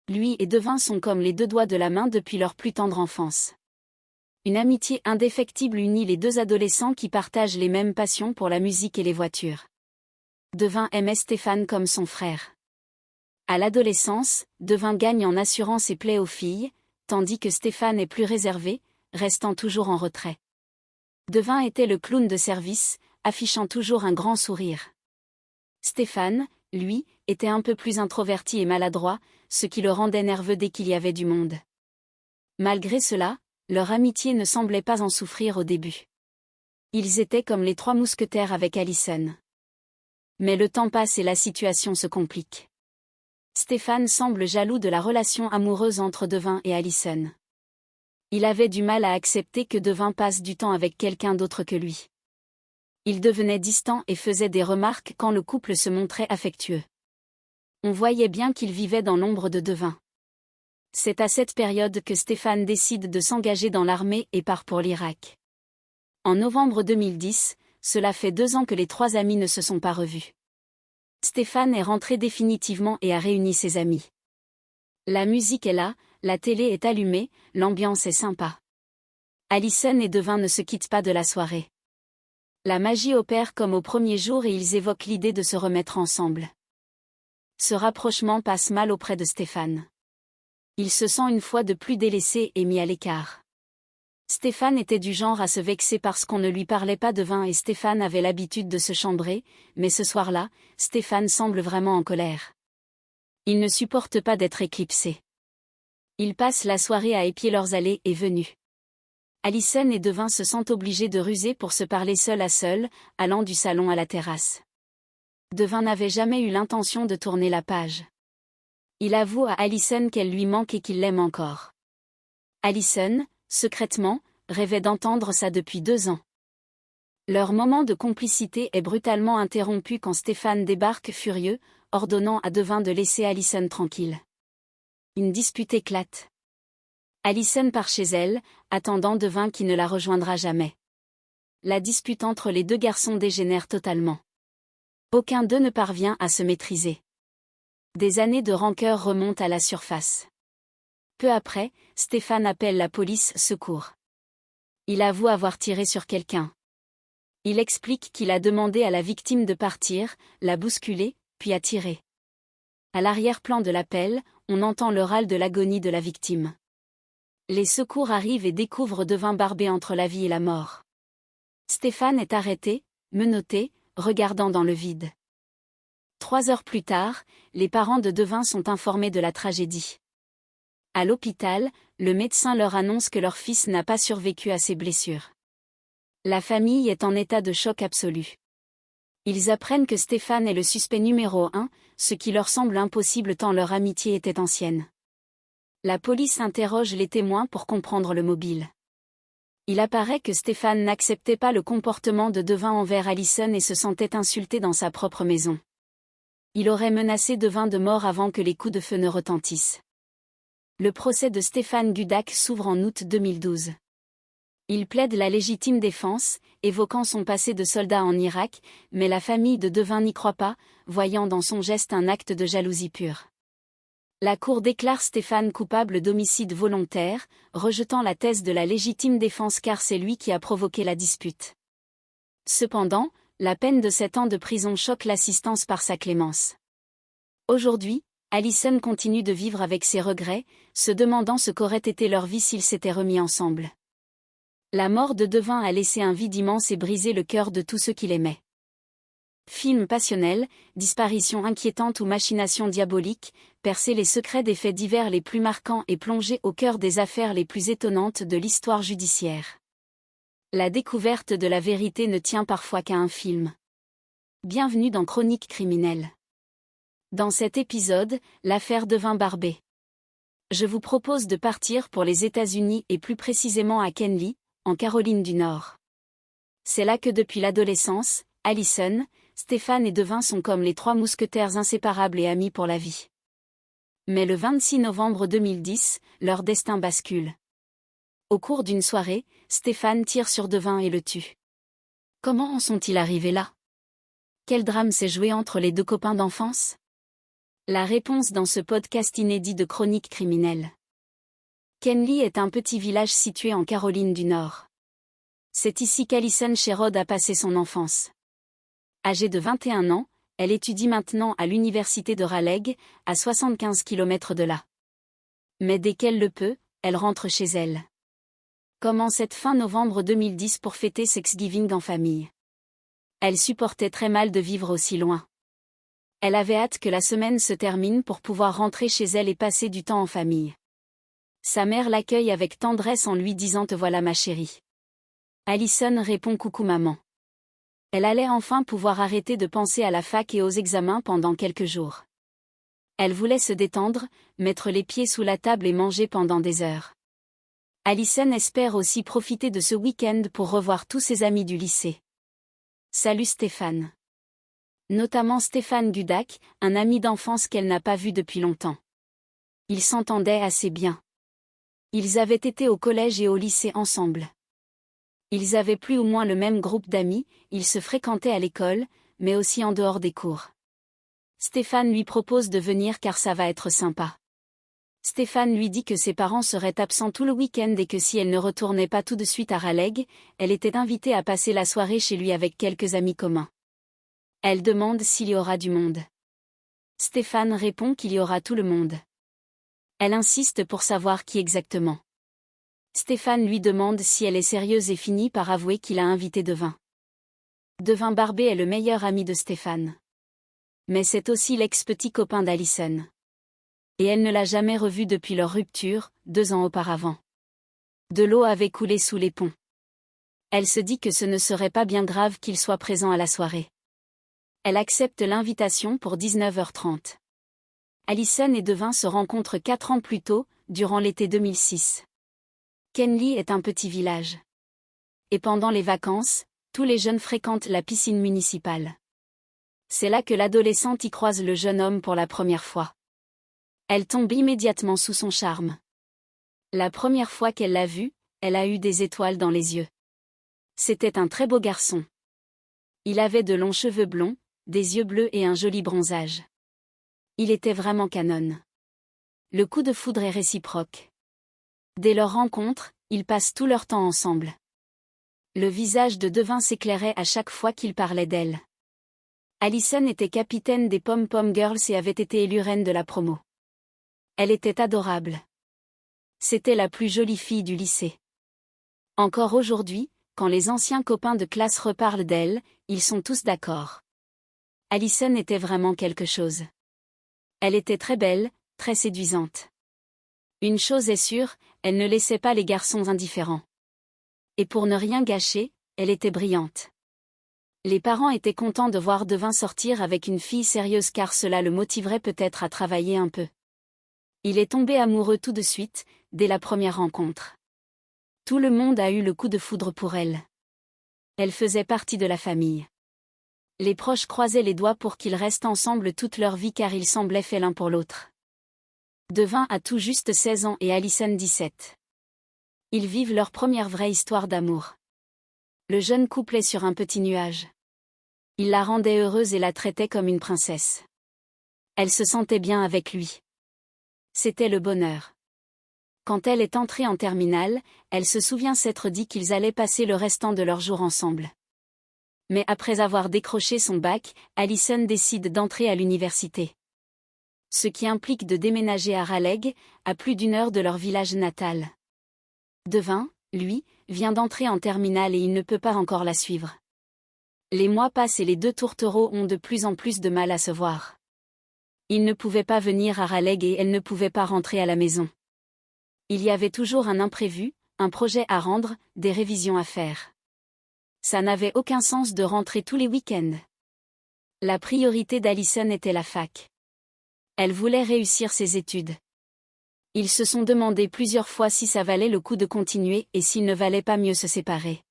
Lui et Devin sont comme les 2 doigts de la main depuis leur plus tendre enfance. Une amitié indéfectible unit les 2 adolescents qui partagent les mêmes passions pour la musique et les voitures. Devin aimait Stéphane comme son frère. À l'adolescence, Devin gagne en assurance et plaît aux filles, tandis que Stéphane est plus réservé, restant toujours en retrait. Devin était le clown de service, affichant toujours un grand sourire. Stéphane, lui, était un peu plus introverti et maladroit, ce qui le rendait nerveux dès qu'il y avait du monde. Malgré cela, leur amitié ne semblait pas en souffrir au début. Ils étaient comme les 3 mousquetaires avec Allison. Mais le temps passe et la situation se complique. Stéphane semble jaloux de la relation amoureuse entre Devin et Allison. Il avait du mal à accepter que Devin passe du temps avec quelqu'un d'autre que lui. Il devenait distant et faisait des remarques quand le couple se montrait affectueux. On voyait bien qu'il vivait dans l'ombre de Devin. C'est à cette période que Stéphane décide de s'engager dans l'armée et part pour l'Irak. En novembre 2010, cela fait 2 ans que les 3 amis ne se sont pas revus. Stéphane est rentré définitivement et a réuni ses amis. La musique est là, la télé est allumée, l'ambiance est sympa. Allison et Devin ne se quittent pas de la soirée. La magie opère comme au premier jour et ils évoquent l'idée de se remettre ensemble. Ce rapprochement passe mal auprès de Stéphane. Il se sent une fois de plus délaissé et mis à l'écart. Stéphane était du genre à se vexer parce qu'on ne lui parlait pas de vin et Stéphane avait l'habitude de se chambrer, mais ce soir-là, Stéphane semble vraiment en colère. Il ne supporte pas d'être éclipsé. Ils passent la soirée à épier leurs allées et venues. Allison et Devin se sentent obligés de ruser pour se parler seul à seul, allant du salon à la terrasse. Devin n'avait jamais eu l'intention de tourner la page. Il avoue à Allison qu'elle lui manque et qu'il l'aime encore. Allison, secrètement, rêvait d'entendre ça depuis 2 ans. Leur moment de complicité est brutalement interrompu quand Stéphane débarque furieux, ordonnant à Devin de laisser Allison tranquille. Une dispute éclate. Allison part chez elle, attendant Devin qui ne la rejoindra jamais. La dispute entre les 2 garçons dégénère totalement. Aucun d'eux ne parvient à se maîtriser. Des années de rancœur remontent à la surface. Peu après, Stéphane appelle la police secours. Il avoue avoir tiré sur quelqu'un. Il explique qu'il a demandé à la victime de partir, l'a bousculée, puis a tiré. À l'arrière-plan de l'appel, on entend le râle de l'agonie de la victime. Les secours arrivent et découvrent Devin barbé entre la vie et la mort. Stéphane est arrêté, menotté, regardant dans le vide. 3 heures plus tard, les parents de Devin sont informés de la tragédie. À l'hôpital, le médecin leur annonce que leur fils n'a pas survécu à ses blessures. La famille est en état de choc absolu. Ils apprennent que Stéphane est le suspect numéro 1, ce qui leur semble impossible tant leur amitié était ancienne. La police interroge les témoins pour comprendre le mobile. Il apparaît que Stéphane n'acceptait pas le comportement de Devin envers Allison et se sentait insulté dans sa propre maison. Il aurait menacé Devin de mort avant que les coups de feu ne retentissent. Le procès de Stéphane Gudac s'ouvre en août 2012. Il plaide la légitime défense, évoquant son passé de soldat en Irak, mais la famille de Devin n'y croit pas, voyant dans son geste un acte de jalousie pure. La Cour déclare Stéphane coupable d'homicide volontaire, rejetant la thèse de la légitime défense car c'est lui qui a provoqué la dispute. Cependant, la peine de 7 ans de prison choque l'assistance par sa clémence. Aujourd'hui, Allison continue de vivre avec ses regrets, se demandant ce qu'aurait été leur vie s'ils s'étaient remis ensemble. La mort de Devin a laissé un vide immense et brisé le cœur de tous ceux qui l'aimaient. Film passionnel, disparition inquiétante ou machination diabolique, percer les secrets des faits divers les plus marquants et plonger au cœur des affaires les plus étonnantes de l'histoire judiciaire. La découverte de la vérité ne tient parfois qu'à un film. Bienvenue dans Chroniques criminelles. Dans cet épisode, l'affaire Devin Barbey. Je vous propose de partir pour les États-Unis et plus précisément à Kenly, en Caroline du Nord. C'est là que depuis l'adolescence, Allison, Stéphane et Devin sont comme les 3 mousquetaires inséparables et amis pour la vie. Mais le 26 novembre 2010, leur destin bascule. Au cours d'une soirée, Stéphane tire sur Devin et le tue. Comment en sont-ils arrivés là? Quel drame s'est joué entre les 2 copains d'enfance? La réponse dans ce podcast inédit de Chroniques criminelles. Kenly est un petit village situé en Caroline du Nord. C'est ici qu'Allison Sherrod a passé son enfance. Âgée de 21 ans, elle étudie maintenant à l'université de Raleigh, à 75 km de là. Mais dès qu'elle le peut, elle rentre chez elle. Comme en cette fin novembre 2010 pour fêter Thanksgiving en famille. Elle supportait très mal de vivre aussi loin. Elle avait hâte que la semaine se termine pour pouvoir rentrer chez elle et passer du temps en famille. Sa mère l'accueille avec tendresse en lui disant « Te voilà ma chérie ». Allison répond « Coucou maman ». Elle allait enfin pouvoir arrêter de penser à la fac et aux examens pendant quelques jours. Elle voulait se détendre, mettre les pieds sous la table et manger pendant des heures. Allison espère aussi profiter de ce week-end pour revoir tous ses amis du lycée. Salut Stéphane. Notamment Stéphane Gudac, un ami d'enfance qu'elle n'a pas vu depuis longtemps. Ils s'entendaient assez bien. Ils avaient été au collège et au lycée ensemble. Ils avaient plus ou moins le même groupe d'amis, ils se fréquentaient à l'école, mais aussi en dehors des cours. Stéphane lui propose de venir car ça va être sympa. Stéphane lui dit que ses parents seraient absents tout le week-end et que si elle ne retournait pas tout de suite à Raleigh, elle était invitée à passer la soirée chez lui avec quelques amis communs. Elle demande s'il y aura du monde. Stéphane répond qu'il y aura tout le monde. Elle insiste pour savoir qui exactement. Stéphane lui demande si elle est sérieuse et finit par avouer qu'il a invité Devin. Devin Barbey est le meilleur ami de Stéphane. Mais c'est aussi l'ex-petit copain d'Allison. Et elle ne l'a jamais revu depuis leur rupture, 2 ans auparavant. De l'eau avait coulé sous les ponts. Elle se dit que ce ne serait pas bien grave qu'il soit présent à la soirée. Elle accepte l'invitation pour 19h30. Allison et Devin se rencontrent 4 ans plus tôt, durant l'été 2006. Kenly est un petit village. Et pendant les vacances, tous les jeunes fréquentent la piscine municipale. C'est là que l'adolescente y croise le jeune homme pour la première fois. Elle tombe immédiatement sous son charme. La première fois qu'elle l'a vu, elle a eu des étoiles dans les yeux. C'était un très beau garçon. Il avait de longs cheveux blonds, des yeux bleus et un joli bronzage. Il était vraiment canon. Le coup de foudre est réciproque. Dès leur rencontre, ils passent tout leur temps ensemble. Le visage de Devin s'éclairait à chaque fois qu'il parlait d'elle. Allison était capitaine des Pom-Pom Girls et avait été élue reine de la promo. Elle était adorable. C'était la plus jolie fille du lycée. Encore aujourd'hui, quand les anciens copains de classe reparlent d'elle, ils sont tous d'accord. Allison était vraiment quelque chose. Elle était très belle, très séduisante. Une chose est sûre, elle ne laissait pas les garçons indifférents. Et pour ne rien gâcher, elle était brillante. Les parents étaient contents de voir Devin sortir avec une fille sérieuse car cela le motiverait peut-être à travailler un peu. Il est tombé amoureux tout de suite, dès la première rencontre. Tout le monde a eu le coup de foudre pour elle. Elle faisait partie de la famille. Les proches croisaient les doigts pour qu'ils restent ensemble toute leur vie car ils semblaient faits l'un pour l'autre. Devin a tout juste 16 ans et Allison 17. Ils vivent leur première vraie histoire d'amour. Le jeune couple est sur un petit nuage. Il la rendait heureuse et la traitait comme une princesse. Elle se sentait bien avec lui. C'était le bonheur. Quand elle est entrée en terminale, elle se souvient s'être dit qu'ils allaient passer le restant de leur jour ensemble. Mais après avoir décroché son bac, Allison décide d'entrer à l'université. Ce qui implique de déménager à Raleigh, à plus d'1 heure de leur village natal. Devin, lui, vient d'entrer en terminale et il ne peut pas encore la suivre. Les mois passent et les deux tourtereaux ont de plus en plus de mal à se voir. Ils ne pouvaient pas venir à Raleigh et elle ne pouvait pas rentrer à la maison. Il y avait toujours un imprévu, un projet à rendre, des révisions à faire. Ça n'avait aucun sens de rentrer tous les week-ends. La priorité d'Allison était la fac. Elle voulait réussir ses études. Ils se sont demandé plusieurs fois si ça valait le coup de continuer et s'il ne valait pas mieux se séparer.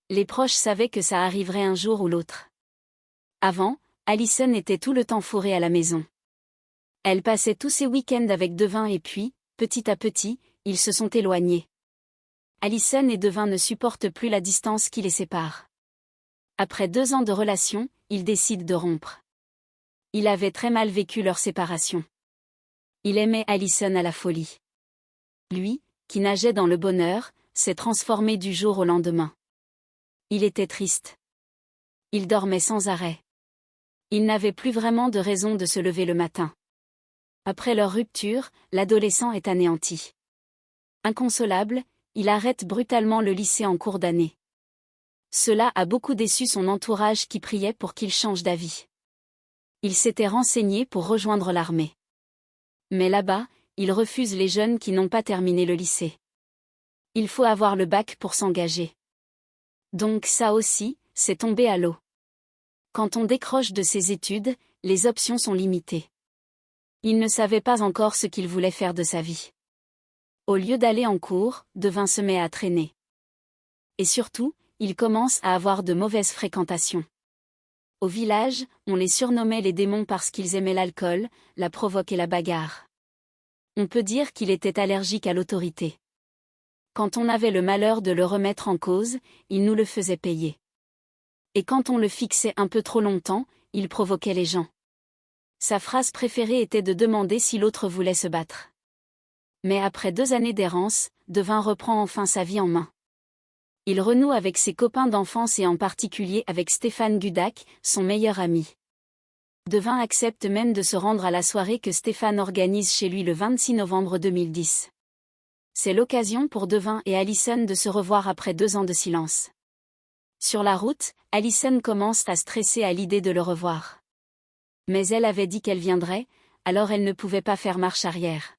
Les proches savaient que ça arriverait un jour ou l'autre. Avant, Allison était tout le temps fourrée à la maison. Elle passait tous ses week-ends avec Devin et puis, petit à petit, ils se sont éloignés. Allison et Devin ne supportent plus la distance qui les sépare. Après 2 ans de relation, ils décident de rompre. Il avait très mal vécu leur séparation. Il aimait Allison à la folie. Lui, qui nageait dans le bonheur, s'est transformé du jour au lendemain. Il était triste. Il dormait sans arrêt. Il n'avait plus vraiment de raison de se lever le matin. Après leur rupture, l'adolescent est anéanti. Inconsolable, il arrête brutalement le lycée en cours d'année. Cela a beaucoup déçu son entourage qui priait pour qu'il change d'avis. Il s'était renseigné pour rejoindre l'armée. Mais là-bas, il refuse les jeunes qui n'ont pas terminé le lycée. Il faut avoir le bac pour s'engager. Donc ça aussi, c'est tombé à l'eau. Quand on décroche de ses études, les options sont limitées. Il ne savait pas encore ce qu'il voulait faire de sa vie. Au lieu d'aller en cours, Devin se met à traîner. Et surtout, il commence à avoir de mauvaises fréquentations. Au village, on les surnommait les démons parce qu'ils aimaient l'alcool, la provoque et la bagarre. On peut dire qu'il était allergique à l'autorité. Quand on avait le malheur de le remettre en cause, il nous le faisait payer. Et quand on le fixait un peu trop longtemps, il provoquait les gens. Sa phrase préférée était de demander si l'autre voulait se battre. Mais après 2 années d'errance, Devin reprend enfin sa vie en main. Il renoue avec ses copains d'enfance et en particulier avec Stéphane Gudak, son meilleur ami. Devin accepte même de se rendre à la soirée que Stéphane organise chez lui le 26 novembre 2010. C'est l'occasion pour Devin et Allison de se revoir après 2 ans de silence. Sur la route, Allison commence à stresser à l'idée de le revoir. Mais elle avait dit qu'elle viendrait, alors elle ne pouvait pas faire marche arrière.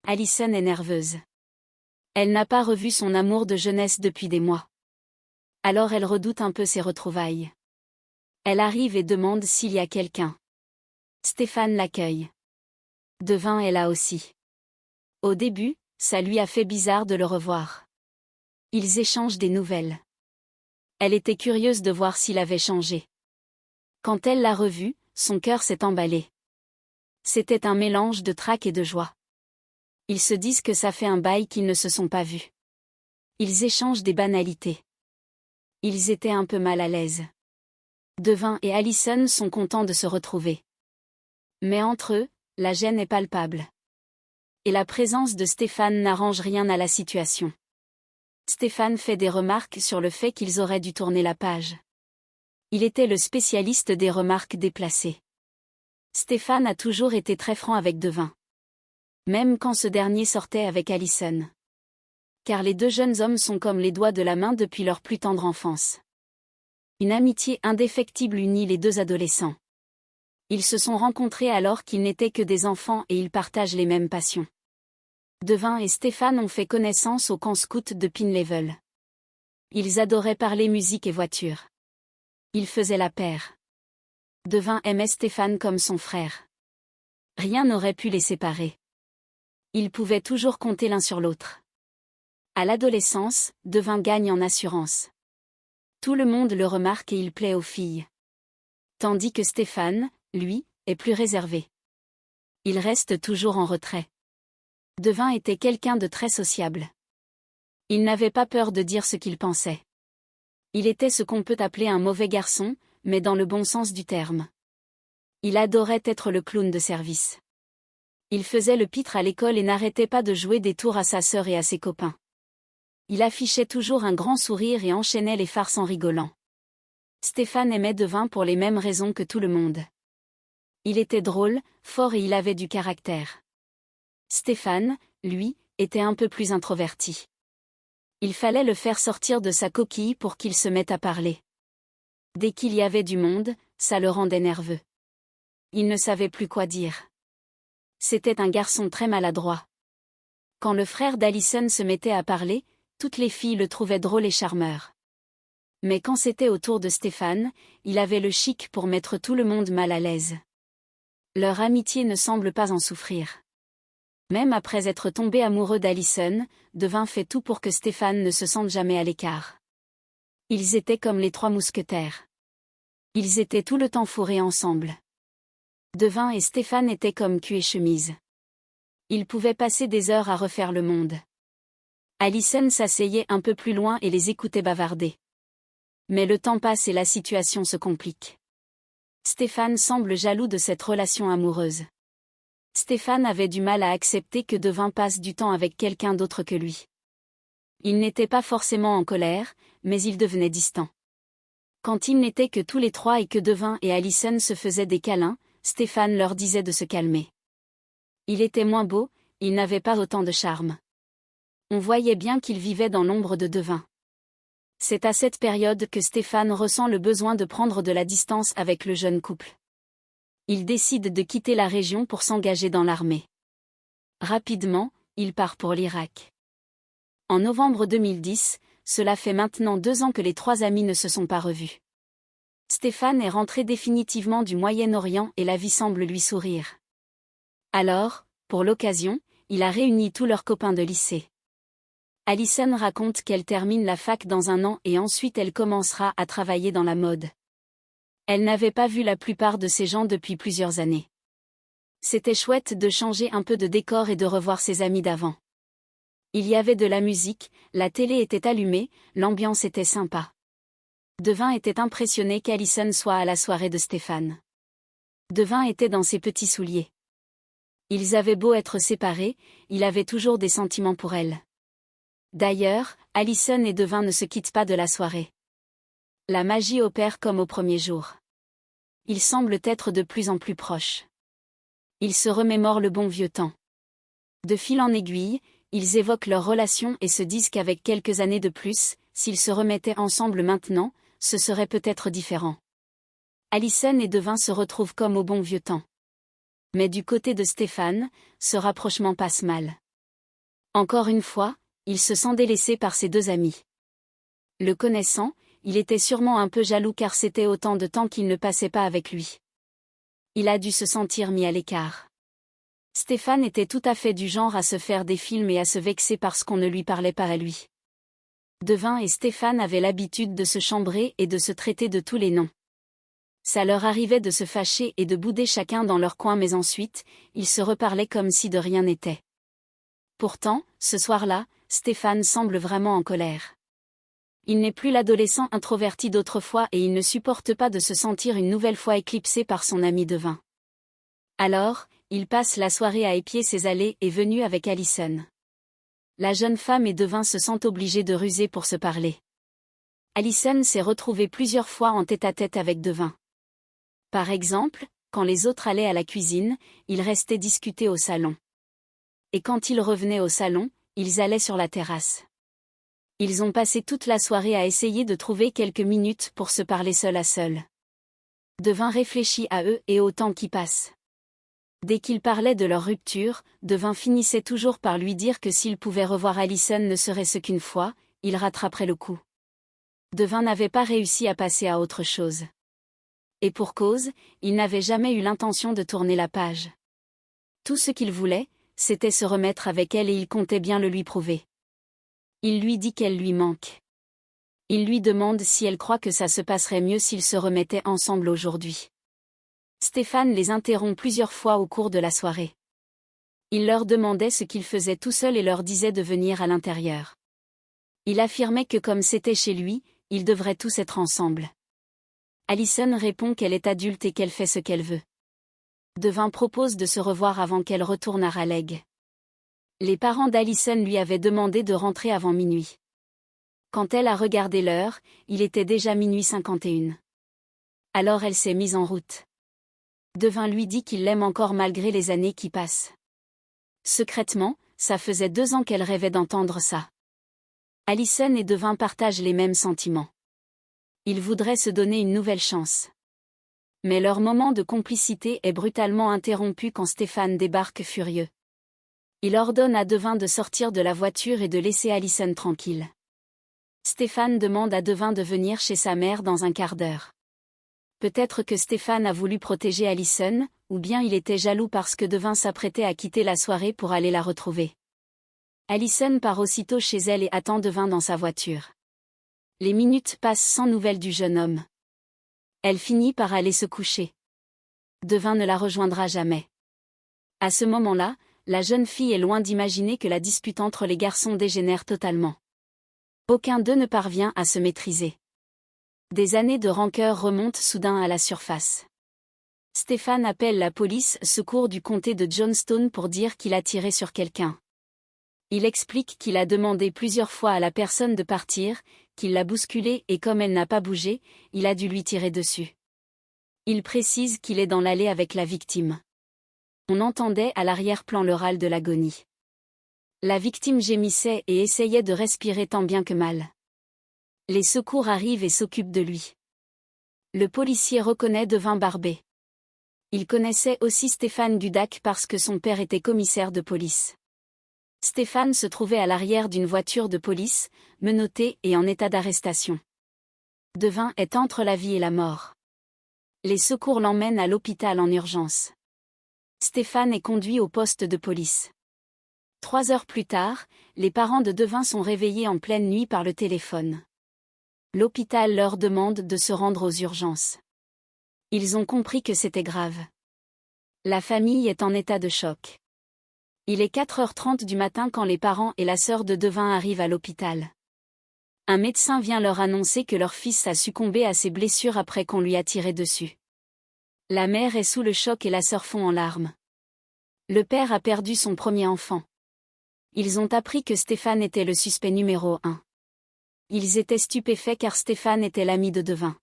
Allison est nerveuse. Elle n'a pas revu son amour de jeunesse depuis des mois. Alors elle redoute un peu ses retrouvailles. Elle arrive et demande s'il y a quelqu'un. Stéphane l'accueille. Devin est là aussi. Au début, ça lui a fait bizarre de le revoir. Ils échangent des nouvelles. Elle était curieuse de voir s'il avait changé. Quand elle l'a revu, son cœur s'est emballé. C'était un mélange de trac et de joie. Ils se disent que ça fait un bail qu'ils ne se sont pas vus. Ils échangent des banalités. Ils étaient un peu mal à l'aise. Devin et Allison sont contents de se retrouver. Mais entre eux, la gêne est palpable. Et la présence de Stéphane n'arrange rien à la situation. Stéphane fait des remarques sur le fait qu'ils auraient dû tourner la page. Il était le spécialiste des remarques déplacées. Stéphane a toujours été très franc avec Devin. Même quand ce dernier sortait avec Allison. Car les 2 jeunes hommes sont comme les doigts de la main depuis leur plus tendre enfance. Une amitié indéfectible unit les 2 adolescents. Ils se sont rencontrés alors qu'ils n'étaient que des enfants et ils partagent les mêmes passions. Devin et Stéphane ont fait connaissance au camp scout de Pine Level. Ils adoraient parler musique et voiture. Ils faisaient la paire. Devin aimait Stéphane comme son frère. Rien n'aurait pu les séparer. Ils pouvaient toujours compter l'un sur l'autre. À l'adolescence, Devin gagne en assurance. Tout le monde le remarque et il plaît aux filles. Tandis que Stéphane, lui, est plus réservé. Il reste toujours en retrait. Devin était quelqu'un de très sociable. Il n'avait pas peur de dire ce qu'il pensait. Il était ce qu'on peut appeler un mauvais garçon, mais dans le bon sens du terme. Il adorait être le clown de service. Il faisait le pitre à l'école et n'arrêtait pas de jouer des tours à sa sœur et à ses copains. Il affichait toujours un grand sourire et enchaînait les farces en rigolant. Stéphane aimait Devin pour les mêmes raisons que tout le monde. Il était drôle, fort et il avait du caractère. Stéphane, lui, était un peu plus introverti. Il fallait le faire sortir de sa coquille pour qu'il se mette à parler. Dès qu'il y avait du monde, ça le rendait nerveux. Il ne savait plus quoi dire. C'était un garçon très maladroit. Quand le frère d'Alison se mettait à parler, toutes les filles le trouvaient drôle et charmeur. Mais quand c'était au tour de Stéphane, il avait le chic pour mettre tout le monde mal à l'aise. Leur amitié ne semble pas en souffrir. Même après être tombé amoureux d'Alison, Devin fait tout pour que Stéphane ne se sente jamais à l'écart. Ils étaient comme les 3 mousquetaires. Ils étaient tout le temps fourrés ensemble. Devin et Stéphane étaient comme cul et chemise. Ils pouvaient passer des heures à refaire le monde. Alison s'asseyait un peu plus loin et les écoutait bavarder. Mais le temps passe et la situation se complique. Stéphane semble jaloux de cette relation amoureuse. Stéphane avait du mal à accepter que Devin passe du temps avec quelqu'un d'autre que lui. Il n'était pas forcément en colère, mais il devenait distant. Quand ils n'étaient que tous les 3 et que Devin et Alison se faisaient des câlins, Stéphane leur disait de se calmer. Il était moins beau, il n'avait pas autant de charme. On voyait bien qu'il vivait dans l'ombre de Devin. C'est à cette période que Stéphane ressent le besoin de prendre de la distance avec le jeune couple. Il décide de quitter la région pour s'engager dans l'armée. Rapidement, il part pour l'Irak. En novembre 2010, cela fait maintenant 2 ans que les 3 amis ne se sont pas revus. Stéphane est rentré définitivement du Moyen-Orient et la vie semble lui sourire. Alors, pour l'occasion, il a réuni tous leurs copains de lycée. Alison raconte qu'elle termine la fac dans 1 an et ensuite elle commencera à travailler dans la mode. Elle n'avait pas vu la plupart de ces gens depuis plusieurs années. C'était chouette de changer un peu de décor et de revoir ses amis d'avant. Il y avait de la musique, la télé était allumée, l'ambiance était sympa. Devin était impressionné qu'Alison soit à la soirée de Stéphane. Devin était dans ses petits souliers. Ils avaient beau être séparés, il avait toujours des sentiments pour elle. D'ailleurs, Alison et Devin ne se quittent pas de la soirée. La magie opère comme au premier jour. Ils semblent être de plus en plus proches. Ils se remémorent le bon vieux temps. De fil en aiguille, ils évoquent leur relation et se disent qu'avec quelques années de plus, s'ils se remettaient ensemble maintenant, ce serait peut-être différent. Alison et Devin se retrouvent comme au bon vieux temps. Mais du côté de Stéphane, ce rapprochement passe mal. Encore une fois, il se sent délaissé par ses 2 amis. Le connaissant, il était sûrement un peu jaloux car c'était autant de temps qu'il ne passait pas avec lui. Il a dû se sentir mis à l'écart. Stéphane était tout à fait du genre à se faire des films et à se vexer parce qu'on ne lui parlait pas à lui. Devin et Stéphane avaient l'habitude de se chambrer et de se traiter de tous les noms. Ça leur arrivait de se fâcher et de bouder chacun dans leur coin mais ensuite, ils se reparlaient comme si de rien n'était. Pourtant, ce soir-là, Stéphane semble vraiment en colère. Il n'est plus l'adolescent introverti d'autrefois et il ne supporte pas de se sentir une nouvelle fois éclipsé par son ami Devin. Alors, il passe la soirée à épier ses allées et venues avec Alison. La jeune femme et Devin se sentent obligés de ruser pour se parler. Alison s'est retrouvée plusieurs fois en tête-à-tête avec Devin. Par exemple, quand les autres allaient à la cuisine, ils restaient discuter au salon. Et quand ils revenaient au salon, ils allaient sur la terrasse. Ils ont passé toute la soirée à essayer de trouver quelques minutes pour se parler seul à seul. Devin réfléchit à eux et au temps qui passe. Dès qu'ils parlaient de leur rupture, Devin finissait toujours par lui dire que s'il pouvait revoir Alison ne serait-ce qu'une fois, il rattraperait le coup. Devin n'avait pas réussi à passer à autre chose. Et pour cause, il n'avait jamais eu l'intention de tourner la page. Tout ce qu'il voulait, c'était se remettre avec elle et il comptait bien le lui prouver. Il lui dit qu'elle lui manque. Il lui demande si elle croit que ça se passerait mieux s'ils se remettaient ensemble aujourd'hui. Stéphane les interrompt plusieurs fois au cours de la soirée. Il leur demandait ce qu'il faisait tout seul et leur disait de venir à l'intérieur. Il affirmait que comme c'était chez lui, ils devraient tous être ensemble. Allison répond qu'elle est adulte et qu'elle fait ce qu'elle veut. Devin propose de se revoir avant qu'elle retourne à Raleigh. Les parents d'Allison lui avaient demandé de rentrer avant minuit. Quand elle a regardé l'heure, il était déjà minuit 51. Alors elle s'est mise en route. Devin lui dit qu'il l'aime encore malgré les années qui passent. Secrètement, ça faisait 2 ans qu'elle rêvait d'entendre ça. Allison et Devin partagent les mêmes sentiments. Ils voudraient se donner une nouvelle chance. Mais leur moment de complicité est brutalement interrompu quand Stéphane débarque furieux. Il ordonne à Devin de sortir de la voiture et de laisser Allison tranquille. Stéphane demande à Devin de venir chez sa mère dans un quart d'heure. Peut-être que Stéphane a voulu protéger Allison, ou bien il était jaloux parce que Devin s'apprêtait à quitter la soirée pour aller la retrouver. Allison part aussitôt chez elle et attend Devin dans sa voiture. Les minutes passent sans nouvelles du jeune homme. Elle finit par aller se coucher. Devin ne la rejoindra jamais. À ce moment-là, la jeune fille est loin d'imaginer que la dispute entre les garçons dégénère totalement. Aucun d'eux ne parvient à se maîtriser. Des années de rancœur remontent soudain à la surface. Stéphane appelle la police secours du comté de Johnstone pour dire qu'il a tiré sur quelqu'un. Il explique qu'il a demandé plusieurs fois à la personne de partir, qu'il l'a bousculée et comme elle n'a pas bougé, il a dû lui tirer dessus. Il précise qu'il est dans l'allée avec la victime. On entendait à l'arrière-plan le râle de l'agonie. La victime gémissait et essayait de respirer tant bien que mal. Les secours arrivent et s'occupent de lui. Le policier reconnaît Devin Barbet. Il connaissait aussi Stéphane Gudac parce que son père était commissaire de police. Stéphane se trouvait à l'arrière d'une voiture de police, menotté et en état d'arrestation. Devin est entre la vie et la mort. Les secours l'emmènent à l'hôpital en urgence. Stéphane est conduit au poste de police. 3 heures plus tard, les parents de Devin sont réveillés en pleine nuit par le téléphone. L'hôpital leur demande de se rendre aux urgences. Ils ont compris que c'était grave. La famille est en état de choc. Il est 4h30 du matin quand les parents et la sœur de Devin arrivent à l'hôpital. Un médecin vient leur annoncer que leur fils a succombé à ses blessures après qu'on lui a tiré dessus. La mère est sous le choc et la sœur fond en larmes. Le père a perdu son premier enfant. Ils ont appris que Stéphane était le suspect numéro 1. Ils étaient stupéfaits car Stéphane était l'ami de Devin.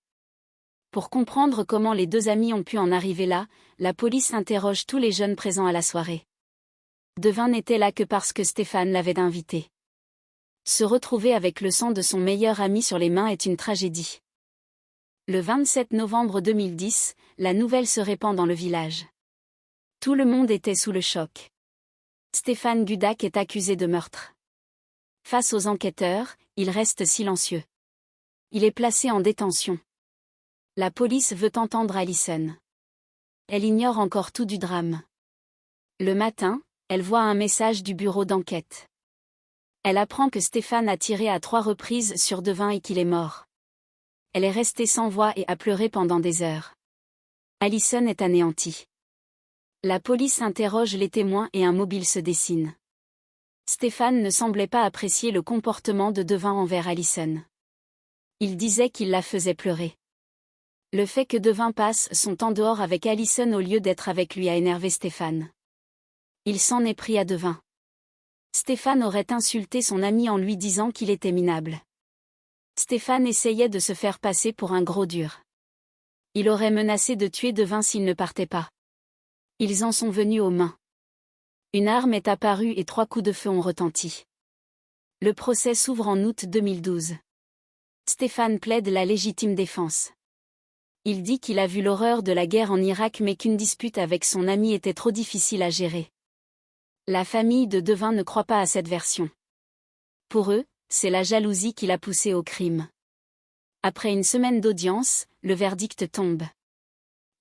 Pour comprendre comment les 2 amis ont pu en arriver là, la police interroge tous les jeunes présents à la soirée. Devin n'était là que parce que Stéphane l'avait invité. Se retrouver avec le sang de son meilleur ami sur les mains est une tragédie. Le 27 novembre 2010, la nouvelle se répand dans le village. Tout le monde était sous le choc. Stéphane Gudac est accusé de meurtre. Face aux enquêteurs, il reste silencieux. Il est placé en détention. La police veut entendre Allison. Elle ignore encore tout du drame. Le matin, elle voit un message du bureau d'enquête. Elle apprend que Stéphane a tiré à 3 reprises sur Devin et qu'il est mort. Elle est restée sans voix et a pleuré pendant des heures. Allison est anéantie. La police interroge les témoins et un mobile se dessine. Stéphane ne semblait pas apprécier le comportement de Devin envers Allison. Il disait qu'il la faisait pleurer. Le fait que Devin passe son temps dehors avec Allison au lieu d'être avec lui a énervé Stéphane. Il s'en est pris à Devin. Stéphane aurait insulté son ami en lui disant qu'il était minable. Stéphane essayait de se faire passer pour un gros dur. Il aurait menacé de tuer Devin s'il ne partait pas. Ils en sont venus aux mains. Une arme est apparue et 3 coups de feu ont retenti. Le procès s'ouvre en août 2012. Stéphane plaide la légitime défense. Il dit qu'il a vu l'horreur de la guerre en Irak mais qu'une dispute avec son ami était trop difficile à gérer. La famille de Devin ne croit pas à cette version. Pour eux, c'est la jalousie qui l'a poussé au crime. Après une semaine d'audience, le verdict tombe.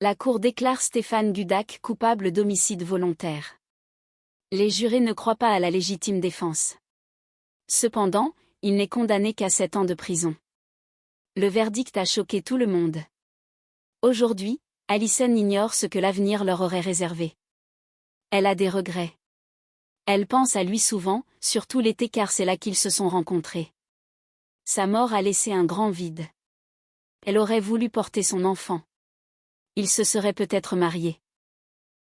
La cour déclare Stéphane Gudac coupable d'homicide volontaire. Les jurés ne croient pas à la légitime défense. Cependant, il n'est condamné qu'à 7 ans de prison. Le verdict a choqué tout le monde. Aujourd'hui, Allison ignore ce que l'avenir leur aurait réservé. Elle a des regrets. Elle pense à lui souvent, surtout l'été car c'est là qu'ils se sont rencontrés. Sa mort a laissé un grand vide. Elle aurait voulu porter son enfant. Ils se seraient peut-être mariés.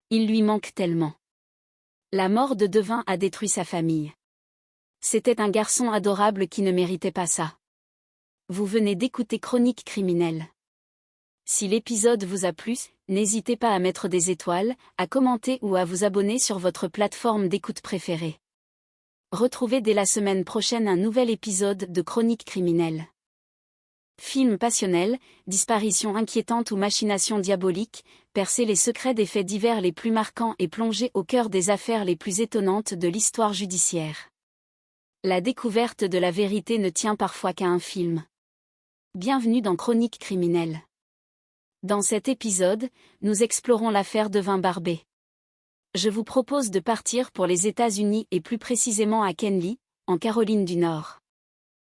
Il lui manque tellement. La mort de Devin a détruit sa famille. C'était un garçon adorable qui ne méritait pas ça. Vous venez d'écouter Chronique criminelle. Si l'épisode vous a plu, n'hésitez pas à mettre des étoiles, à commenter ou à vous abonner sur votre plateforme d'écoute préférée. Retrouvez dès la semaine prochaine un nouvel épisode de Chronique criminelle. Film passionnel, disparition inquiétante ou machination diabolique, percer les secrets des faits divers les plus marquants et plonger au cœur des affaires les plus étonnantes de l'histoire judiciaire. La découverte de la vérité ne tient parfois qu'à un film. Bienvenue dans Chronique criminelle. Dans cet épisode, nous explorons l'affaire Devin Barbey. Je vous propose de partir pour les États-Unis et plus précisément à Kenly, en Caroline du Nord.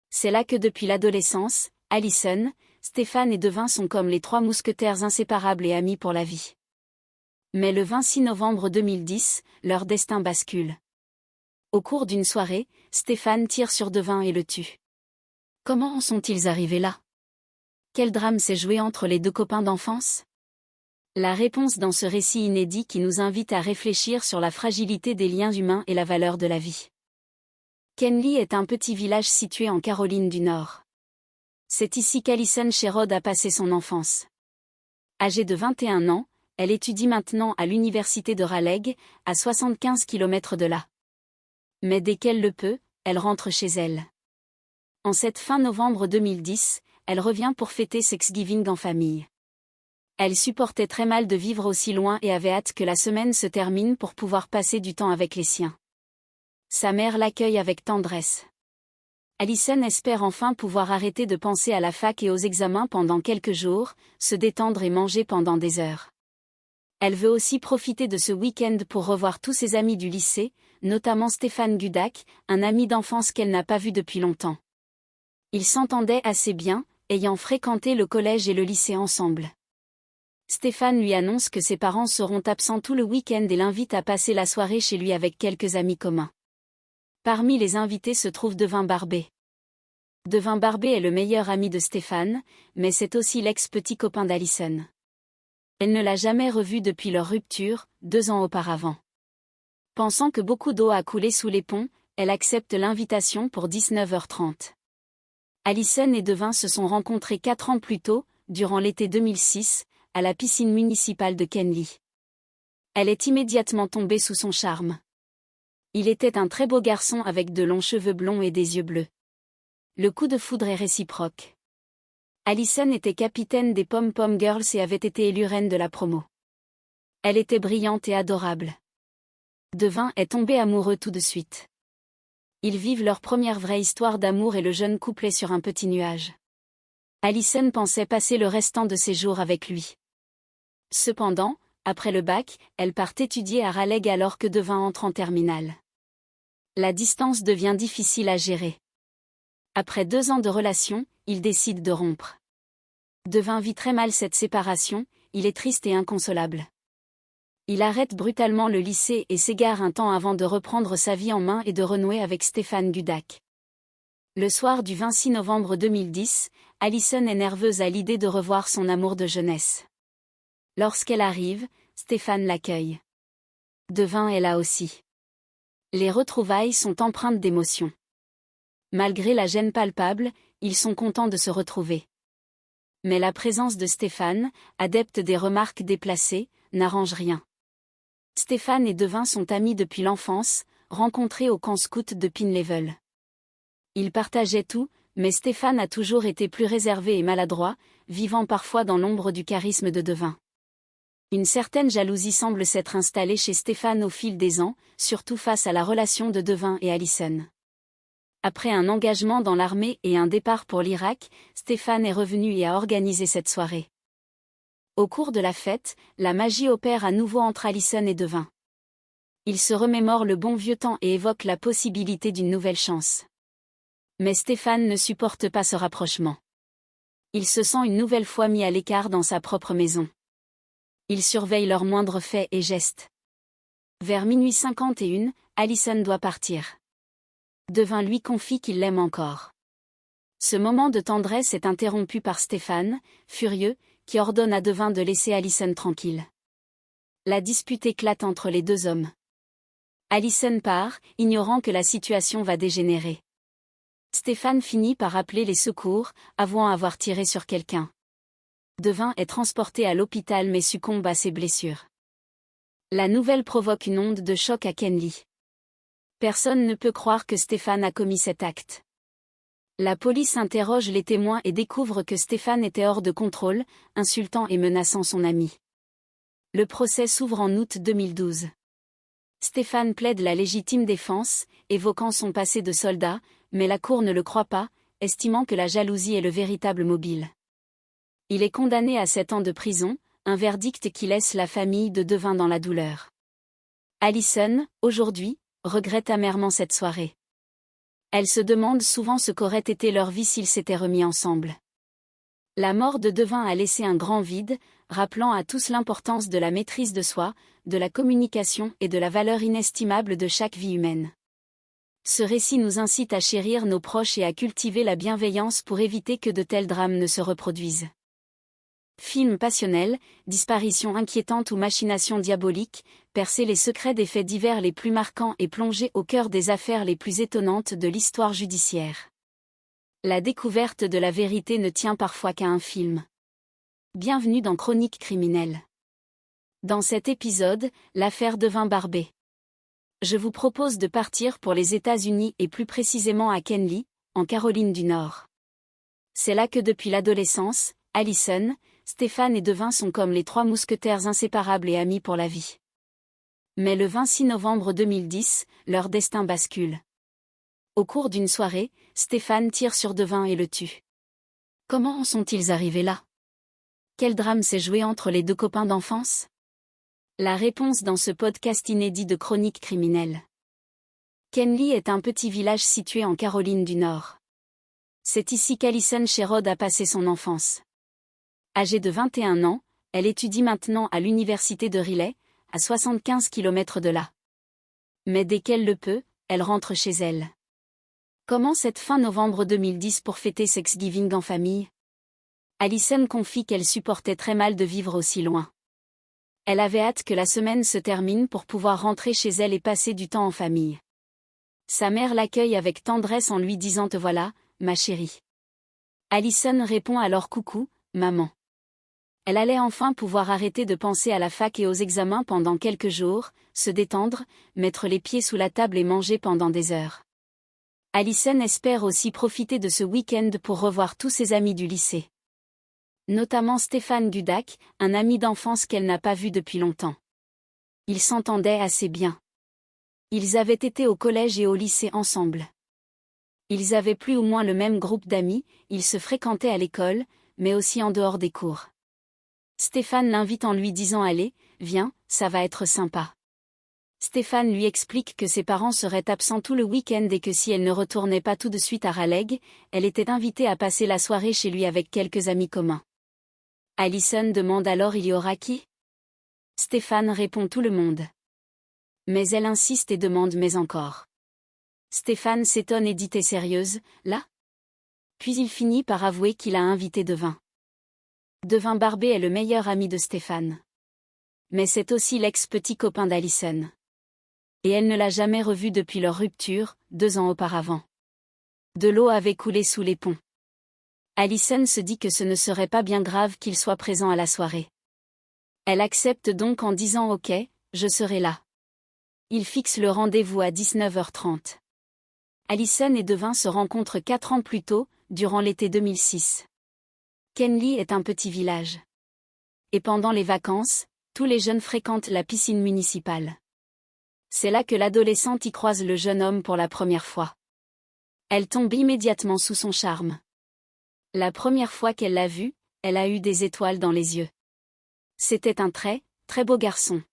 C'est là que depuis l'adolescence, Allison, Stéphane et Devin sont comme les trois mousquetaires inséparables et amis pour la vie. Mais le 26 novembre 2010, leur destin bascule. Au cours d'une soirée, Stéphane tire sur Devin et le tue. Comment en sont-ils arrivés là? Quel drame s'est joué entre les deux copains d'enfance? La réponse dans ce récit inédit qui nous invite à réfléchir sur la fragilité des liens humains et la valeur de la vie. Kenly est un petit village situé en Caroline du Nord. C'est ici qu'Allison Sherrod a passé son enfance. Âgée de 21 ans, elle étudie maintenant à l'université de Raleigh, à 75 km de là. Mais dès qu'elle le peut, elle rentre chez elle. En cette fin novembre 2010, elle revient pour fêter Thanksgiving en famille. Elle supportait très mal de vivre aussi loin et avait hâte que la semaine se termine pour pouvoir passer du temps avec les siens. Sa mère l'accueille avec tendresse. Allison espère enfin pouvoir arrêter de penser à la fac et aux examens pendant quelques jours, se détendre et manger pendant des heures. Elle veut aussi profiter de ce week-end pour revoir tous ses amis du lycée, notamment Stéphane Gudak, un ami d'enfance qu'elle n'a pas vu depuis longtemps. Ils s'entendaient assez bien, ayant fréquenté le collège et le lycée ensemble. Stéphane lui annonce que ses parents seront absents tout le week-end et l'invite à passer la soirée chez lui avec quelques amis communs. Parmi les invités se trouve Devin Barbey. Devin Barbey est le meilleur ami de Stéphane, mais c'est aussi l'ex-petit copain d'Allison. Elle ne l'a jamais revu depuis leur rupture, 2 ans auparavant. Pensant que beaucoup d'eau a coulé sous les ponts, elle accepte l'invitation pour 19h30. Allison et Devin se sont rencontrés 4 ans plus tôt, durant l'été 2006, à la piscine municipale de Kenly. Elle est immédiatement tombée sous son charme. Il était un très beau garçon avec de longs cheveux blonds et des yeux bleus. Le coup de foudre est réciproque. Allison était capitaine des Pom-Pom Girls et avait été élue reine de la promo. Elle était brillante et adorable. Devin est tombé amoureux tout de suite. Ils vivent leur première vraie histoire d'amour et le jeune couple est sur un petit nuage. Allison pensait passer le restant de ses jours avec lui. Cependant, après le bac, elle part étudier à Raleigh alors que Devin entre en terminale. La distance devient difficile à gérer. Après 2 ans de relation, ils décident de rompre. Devin vit très mal cette séparation, il est triste et inconsolable. Il arrête brutalement le lycée et s'égare un temps avant de reprendre sa vie en main et de renouer avec Stéphane Gudak. Le soir du 26 novembre 2010, Allison est nerveuse à l'idée de revoir son amour de jeunesse. Lorsqu'elle arrive, Stéphane l'accueille. Devin est là aussi. Les retrouvailles sont empreintes d'émotion. Malgré la gêne palpable, ils sont contents de se retrouver. Mais la présence de Stéphane, adepte des remarques déplacées, n'arrange rien. Stéphane et Devin sont amis depuis l'enfance, rencontrés au camp scout de Pine Level. Ils partageaient tout, mais Stéphane a toujours été plus réservé et maladroit, vivant parfois dans l'ombre du charisme de Devin. Une certaine jalousie semble s'être installée chez Stéphane au fil des ans, surtout face à la relation de Devin et Allison. Après un engagement dans l'armée et un départ pour l'Irak, Stéphane est revenu et a organisé cette soirée. Au cours de la fête, la magie opère à nouveau entre Allison et Devin. Ils se remémorent le bon vieux temps et évoquent la possibilité d'une nouvelle chance. Mais Stéphane ne supporte pas ce rapprochement. Il se sent une nouvelle fois mis à l'écart dans sa propre maison. Il surveille leurs moindres faits et gestes. Vers minuit 51, Allison doit partir. Devin lui confie qu'il l'aime encore. Ce moment de tendresse est interrompu par Stéphane, furieux, qui ordonne à Devin de laisser Allison tranquille. La dispute éclate entre les deux hommes. Allison part, ignorant que la situation va dégénérer. Stéphane finit par appeler les secours, avouant avoir tiré sur quelqu'un. Devin est transporté à l'hôpital mais succombe à ses blessures. La nouvelle provoque une onde de choc à Kenley. Personne ne peut croire que Stéphane a commis cet acte. La police interroge les témoins et découvre que Stéphane était hors de contrôle, insultant et menaçant son ami. Le procès s'ouvre en août 2012. Stéphane plaide la légitime défense, évoquant son passé de soldat, mais la cour ne le croit pas, estimant que la jalousie est le véritable mobile. Il est condamné à 7 ans de prison, un verdict qui laisse la famille de Devin dans la douleur. Allison, aujourd'hui, regrette amèrement cette soirée. Elle se demande souvent ce qu'aurait été leur vie s'ils s'étaient remis ensemble. La mort de Devin a laissé un grand vide, rappelant à tous l'importance de la maîtrise de soi, de la communication et de la valeur inestimable de chaque vie humaine. Ce récit nous incite à chérir nos proches et à cultiver la bienveillance pour éviter que de tels drames ne se reproduisent. Film passionnel, disparition inquiétante ou machination diabolique, percer les secrets des faits divers les plus marquants et plonger au cœur des affaires les plus étonnantes de l'histoire judiciaire. La découverte de la vérité ne tient parfois qu'à un film. Bienvenue dans Chroniques criminelles. Dans cet épisode, l'affaire Devin Barbey. Je vous propose de partir pour les États-Unis et plus précisément à Kenley, en Caroline du Nord. C'est là que depuis l'adolescence, Allison, Stéphane et Devin sont comme les 3 mousquetaires inséparables et amis pour la vie. Mais le 26 novembre 2010, leur destin bascule. Au cours d'une soirée, Stéphane tire sur Devin et le tue. Comment en sont-ils arrivés là? Quel drame s'est joué entre les deux copains d'enfance? La réponse dans ce podcast inédit de Chroniques criminelles. Kenley est un petit village situé en Caroline du Nord. C'est ici qu'Allison Sherrod a passé son enfance. Âgée de 21 ans, elle étudie maintenant à l'université de Riley, à 75 km de là. Mais dès qu'elle le peut, elle rentre chez elle. Comment cette fin novembre 2010 pour fêter Thanksgiving en famille? Allison confie qu'elle supportait très mal de vivre aussi loin. Elle avait hâte que la semaine se termine pour pouvoir rentrer chez elle et passer du temps en famille. Sa mère l'accueille avec tendresse en lui disant « Te voilà, ma chérie ». Allison répond alors « Coucou, maman ». Elle allait enfin pouvoir arrêter de penser à la fac et aux examens pendant quelques jours, se détendre, mettre les pieds sous la table et manger pendant des heures. Allison espère aussi profiter de ce week-end pour revoir tous ses amis du lycée. Notamment Stéphane Dudac, un ami d'enfance qu'elle n'a pas vu depuis longtemps. Ils s'entendaient assez bien. Ils avaient été au collège et au lycée ensemble. Ils avaient plus ou moins le même groupe d'amis, ils se fréquentaient à l'école, mais aussi en dehors des cours. Stéphane l'invite en lui disant « Allez, viens, ça va être sympa ». Stéphane lui explique que ses parents seraient absents tout le week-end et que si elle ne retournait pas tout de suite à Raleigh, elle était invitée à passer la soirée chez lui avec quelques amis communs. Allison demande alors « Il y aura qui ?» Stéphane répond « Tout le monde ». Mais elle insiste et demande « Mais encore ». Stéphane s'étonne et dit « T'es sérieuse, là ?» Puis il finit par avouer qu'il a invité Devin. Devin Barbey est le meilleur ami de Stéphane. Mais c'est aussi l'ex-petit copain d'Allison. Et elle ne l'a jamais revu depuis leur rupture, 2 ans auparavant. De l'eau avait coulé sous les ponts. Allison se dit que ce ne serait pas bien grave qu'il soit présent à la soirée. Elle accepte donc en disant « Ok, je serai là ». Ils fixent le rendez-vous à 19h30. Allison et Devin se rencontrent 4 ans plus tôt, durant l'été 2006. Kenley est un petit village. Et pendant les vacances, tous les jeunes fréquentent la piscine municipale. C'est là que l'adolescente y croise le jeune homme pour la première fois. Elle tombe immédiatement sous son charme. La première fois qu'elle l'a vu, elle a eu des étoiles dans les yeux. C'était un très, très beau garçon.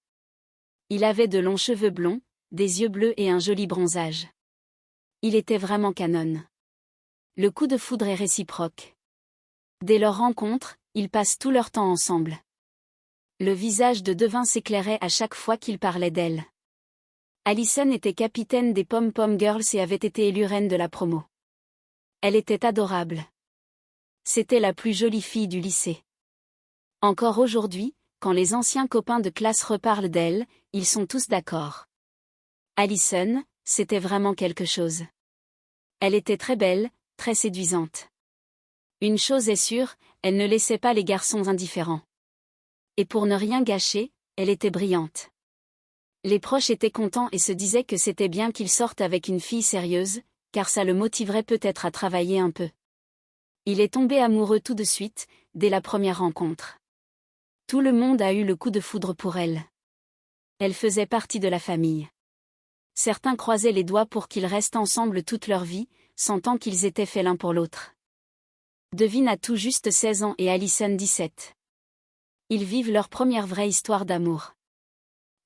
Il avait de longs cheveux blonds, des yeux bleus et un joli bronzage. Il était vraiment canon. Le coup de foudre est réciproque. Dès leur rencontre, ils passent tout leur temps ensemble. Le visage de Devin s'éclairait à chaque fois qu'il parlait d'elle. Allison était capitaine des Pom Pom Girls et avait été élue reine de la promo. Elle était adorable. C'était la plus jolie fille du lycée. Encore aujourd'hui, quand les anciens copains de classe reparlent d'elle, ils sont tous d'accord. Allison, c'était vraiment quelque chose. Elle était très belle, très séduisante. Une chose est sûre, elle ne laissait pas les garçons indifférents. Et pour ne rien gâcher, elle était brillante. Les proches étaient contents et se disaient que c'était bien qu'il sorte avec une fille sérieuse, car ça le motiverait peut-être à travailler un peu. Il est tombé amoureux tout de suite, dès la première rencontre. Tout le monde a eu le coup de foudre pour elle. Elle faisait partie de la famille. Certains croisaient les doigts pour qu'ils restent ensemble toute leur vie, sentant qu'ils étaient faits l'un pour l'autre. Devin a tout juste 16 ans et Allison 17. Ils vivent leur première vraie histoire d'amour.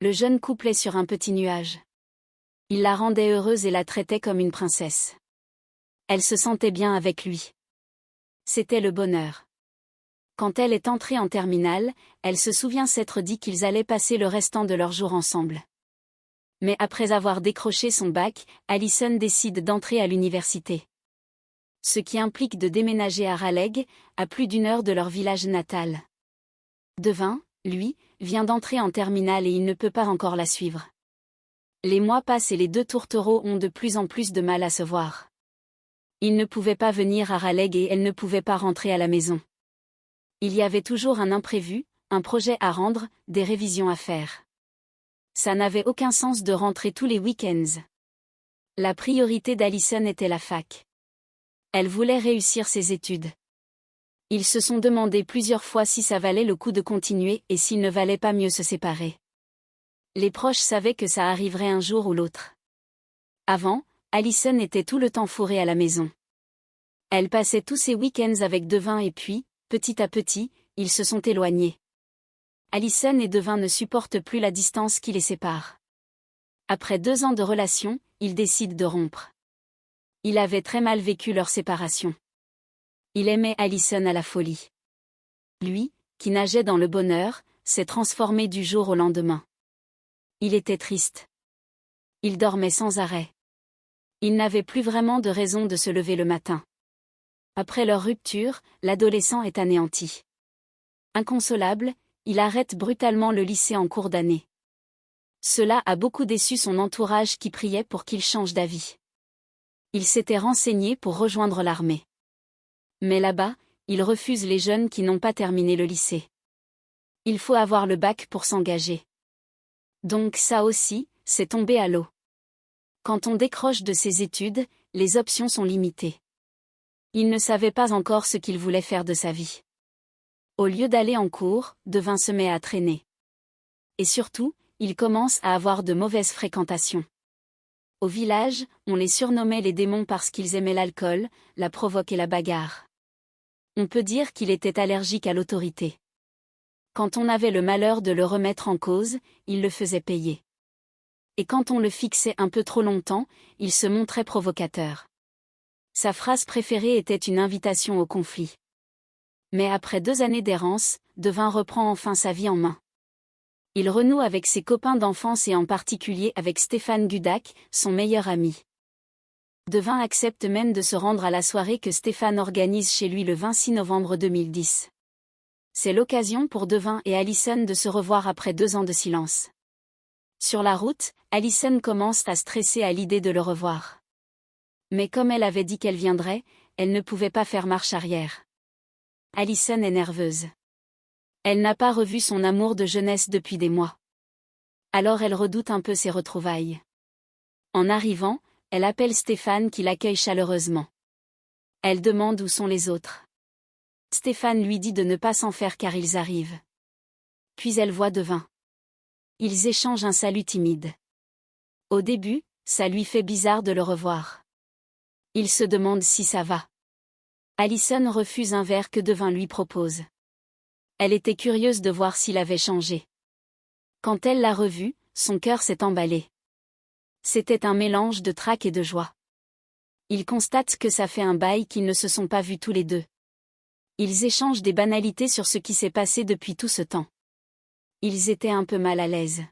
Le jeune couple est sur un petit nuage. Il la rendait heureuse et la traitait comme une princesse. Elle se sentait bien avec lui. C'était le bonheur. Quand elle est entrée en terminale, elle se souvient s'être dit qu'ils allaient passer le restant de leur jour ensemble. Mais après avoir décroché son bac, Allison décide d'entrer à l'université. Ce qui implique de déménager à Raleigh, à plus d'1 heure de leur village natal. Devin, lui, vient d'entrer en terminale et il ne peut pas encore la suivre. Les mois passent et les deux tourtereaux ont de plus en plus de mal à se voir. Ils ne pouvaient pas venir à Raleigh et elle ne pouvait pas rentrer à la maison. Il y avait toujours un imprévu, un projet à rendre, des révisions à faire. Ça n'avait aucun sens de rentrer tous les week-ends. La priorité d'Allison était la fac. Elle voulait réussir ses études. Ils se sont demandé plusieurs fois si ça valait le coup de continuer et s'il ne valait pas mieux se séparer. Les proches savaient que ça arriverait un jour ou l'autre. Avant, Allison était tout le temps fourrée à la maison. Elle passait tous ses week-ends avec Devin et puis, petit à petit, ils se sont éloignés. Allison et Devin ne supportent plus la distance qui les sépare. Après 2 ans de relation, ils décident de rompre. Il avait très mal vécu leur séparation. Il aimait Allison à la folie. Lui, qui nageait dans le bonheur, s'est transformé du jour au lendemain. Il était triste. Il dormait sans arrêt. Il n'avait plus vraiment de raison de se lever le matin. Après leur rupture, l'adolescent est anéanti. Inconsolable, il arrête brutalement le lycée en cours d'année. Cela a beaucoup déçu son entourage qui priait pour qu'il change d'avis. Il s'était renseigné pour rejoindre l'armée. Mais là-bas, il refuse les jeunes qui n'ont pas terminé le lycée. Il faut avoir le bac pour s'engager. Donc ça aussi, c'est tombé à l'eau. Quand on décroche de ses études, les options sont limitées. Il ne savait pas encore ce qu'il voulait faire de sa vie. Au lieu d'aller en cours, Devin se met à traîner. Et surtout, il commence à avoir de mauvaises fréquentations. Au village, on les surnommait les démons parce qu'ils aimaient l'alcool, la provoque et la bagarre. On peut dire qu'il était allergique à l'autorité. Quand on avait le malheur de le remettre en cause, il le faisait payer. Et quand on le fixait un peu trop longtemps, il se montrait provocateur. Sa phrase préférée était une invitation au conflit. Mais après 2 années d'errance, Devin reprend enfin sa vie en main. Il renoue avec ses copains d'enfance et en particulier avec Stéphane Gudak, son meilleur ami. Devin accepte même de se rendre à la soirée que Stéphane organise chez lui le 26 novembre 2010. C'est l'occasion pour Devin et Allison de se revoir après 2 ans de silence. Sur la route, Allison commence à stresser à l'idée de le revoir. Mais comme elle avait dit qu'elle viendrait, elle ne pouvait pas faire marche arrière. Allison est nerveuse. Elle n'a pas revu son amour de jeunesse depuis des mois. Alors elle redoute un peu ses retrouvailles. En arrivant, elle appelle Stéphane qui l'accueille chaleureusement. Elle demande où sont les autres. Stéphane lui dit de ne pas s'en faire car ils arrivent. Puis elle voit Devin. Ils échangent un salut timide. Au début, ça lui fait bizarre de le revoir. Il se demande si ça va. Allison refuse un verre que Devin lui propose. Elle était curieuse de voir s'il avait changé. Quand elle l'a revu, son cœur s'est emballé. C'était un mélange de trac et de joie. Il constate que ça fait un bail qu'ils ne se sont pas vus tous les deux. Ils échangent des banalités sur ce qui s'est passé depuis tout ce temps. Ils étaient un peu mal à l'aise.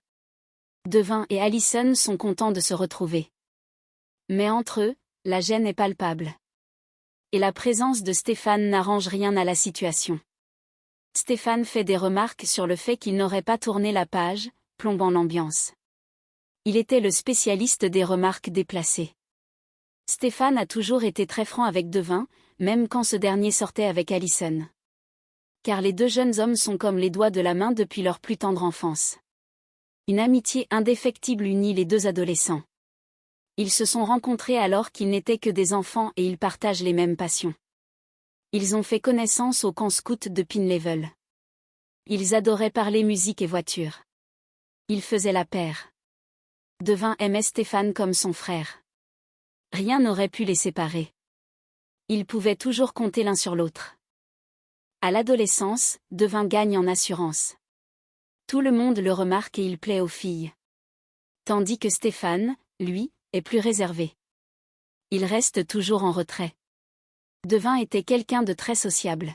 Devin et Allison sont contents de se retrouver. Mais entre eux, la gêne est palpable. Et la présence de Stéphane n'arrange rien à la situation. Stéphane fait des remarques sur le fait qu'il n'aurait pas tourné la page, plombant l'ambiance. Il était le spécialiste des remarques déplacées. Stéphane a toujours été très franc avec Devin, même quand ce dernier sortait avec Allison. Car les deux jeunes hommes sont comme les doigts de la main depuis leur plus tendre enfance. Une amitié indéfectible unit les deux adolescents. Ils se sont rencontrés alors qu'ils n'étaient que des enfants et ils partagent les mêmes passions. Ils ont fait connaissance au camp scout de Pine Level. Ils adoraient parler musique et voiture. Ils faisaient la paire. Devin aimait Stéphane comme son frère. Rien n'aurait pu les séparer. Ils pouvaient toujours compter l'un sur l'autre. À l'adolescence, Devin gagne en assurance. Tout le monde le remarque et il plaît aux filles. Tandis que Stéphane, lui, est plus réservé. Il reste toujours en retrait. Devin était quelqu'un de très sociable.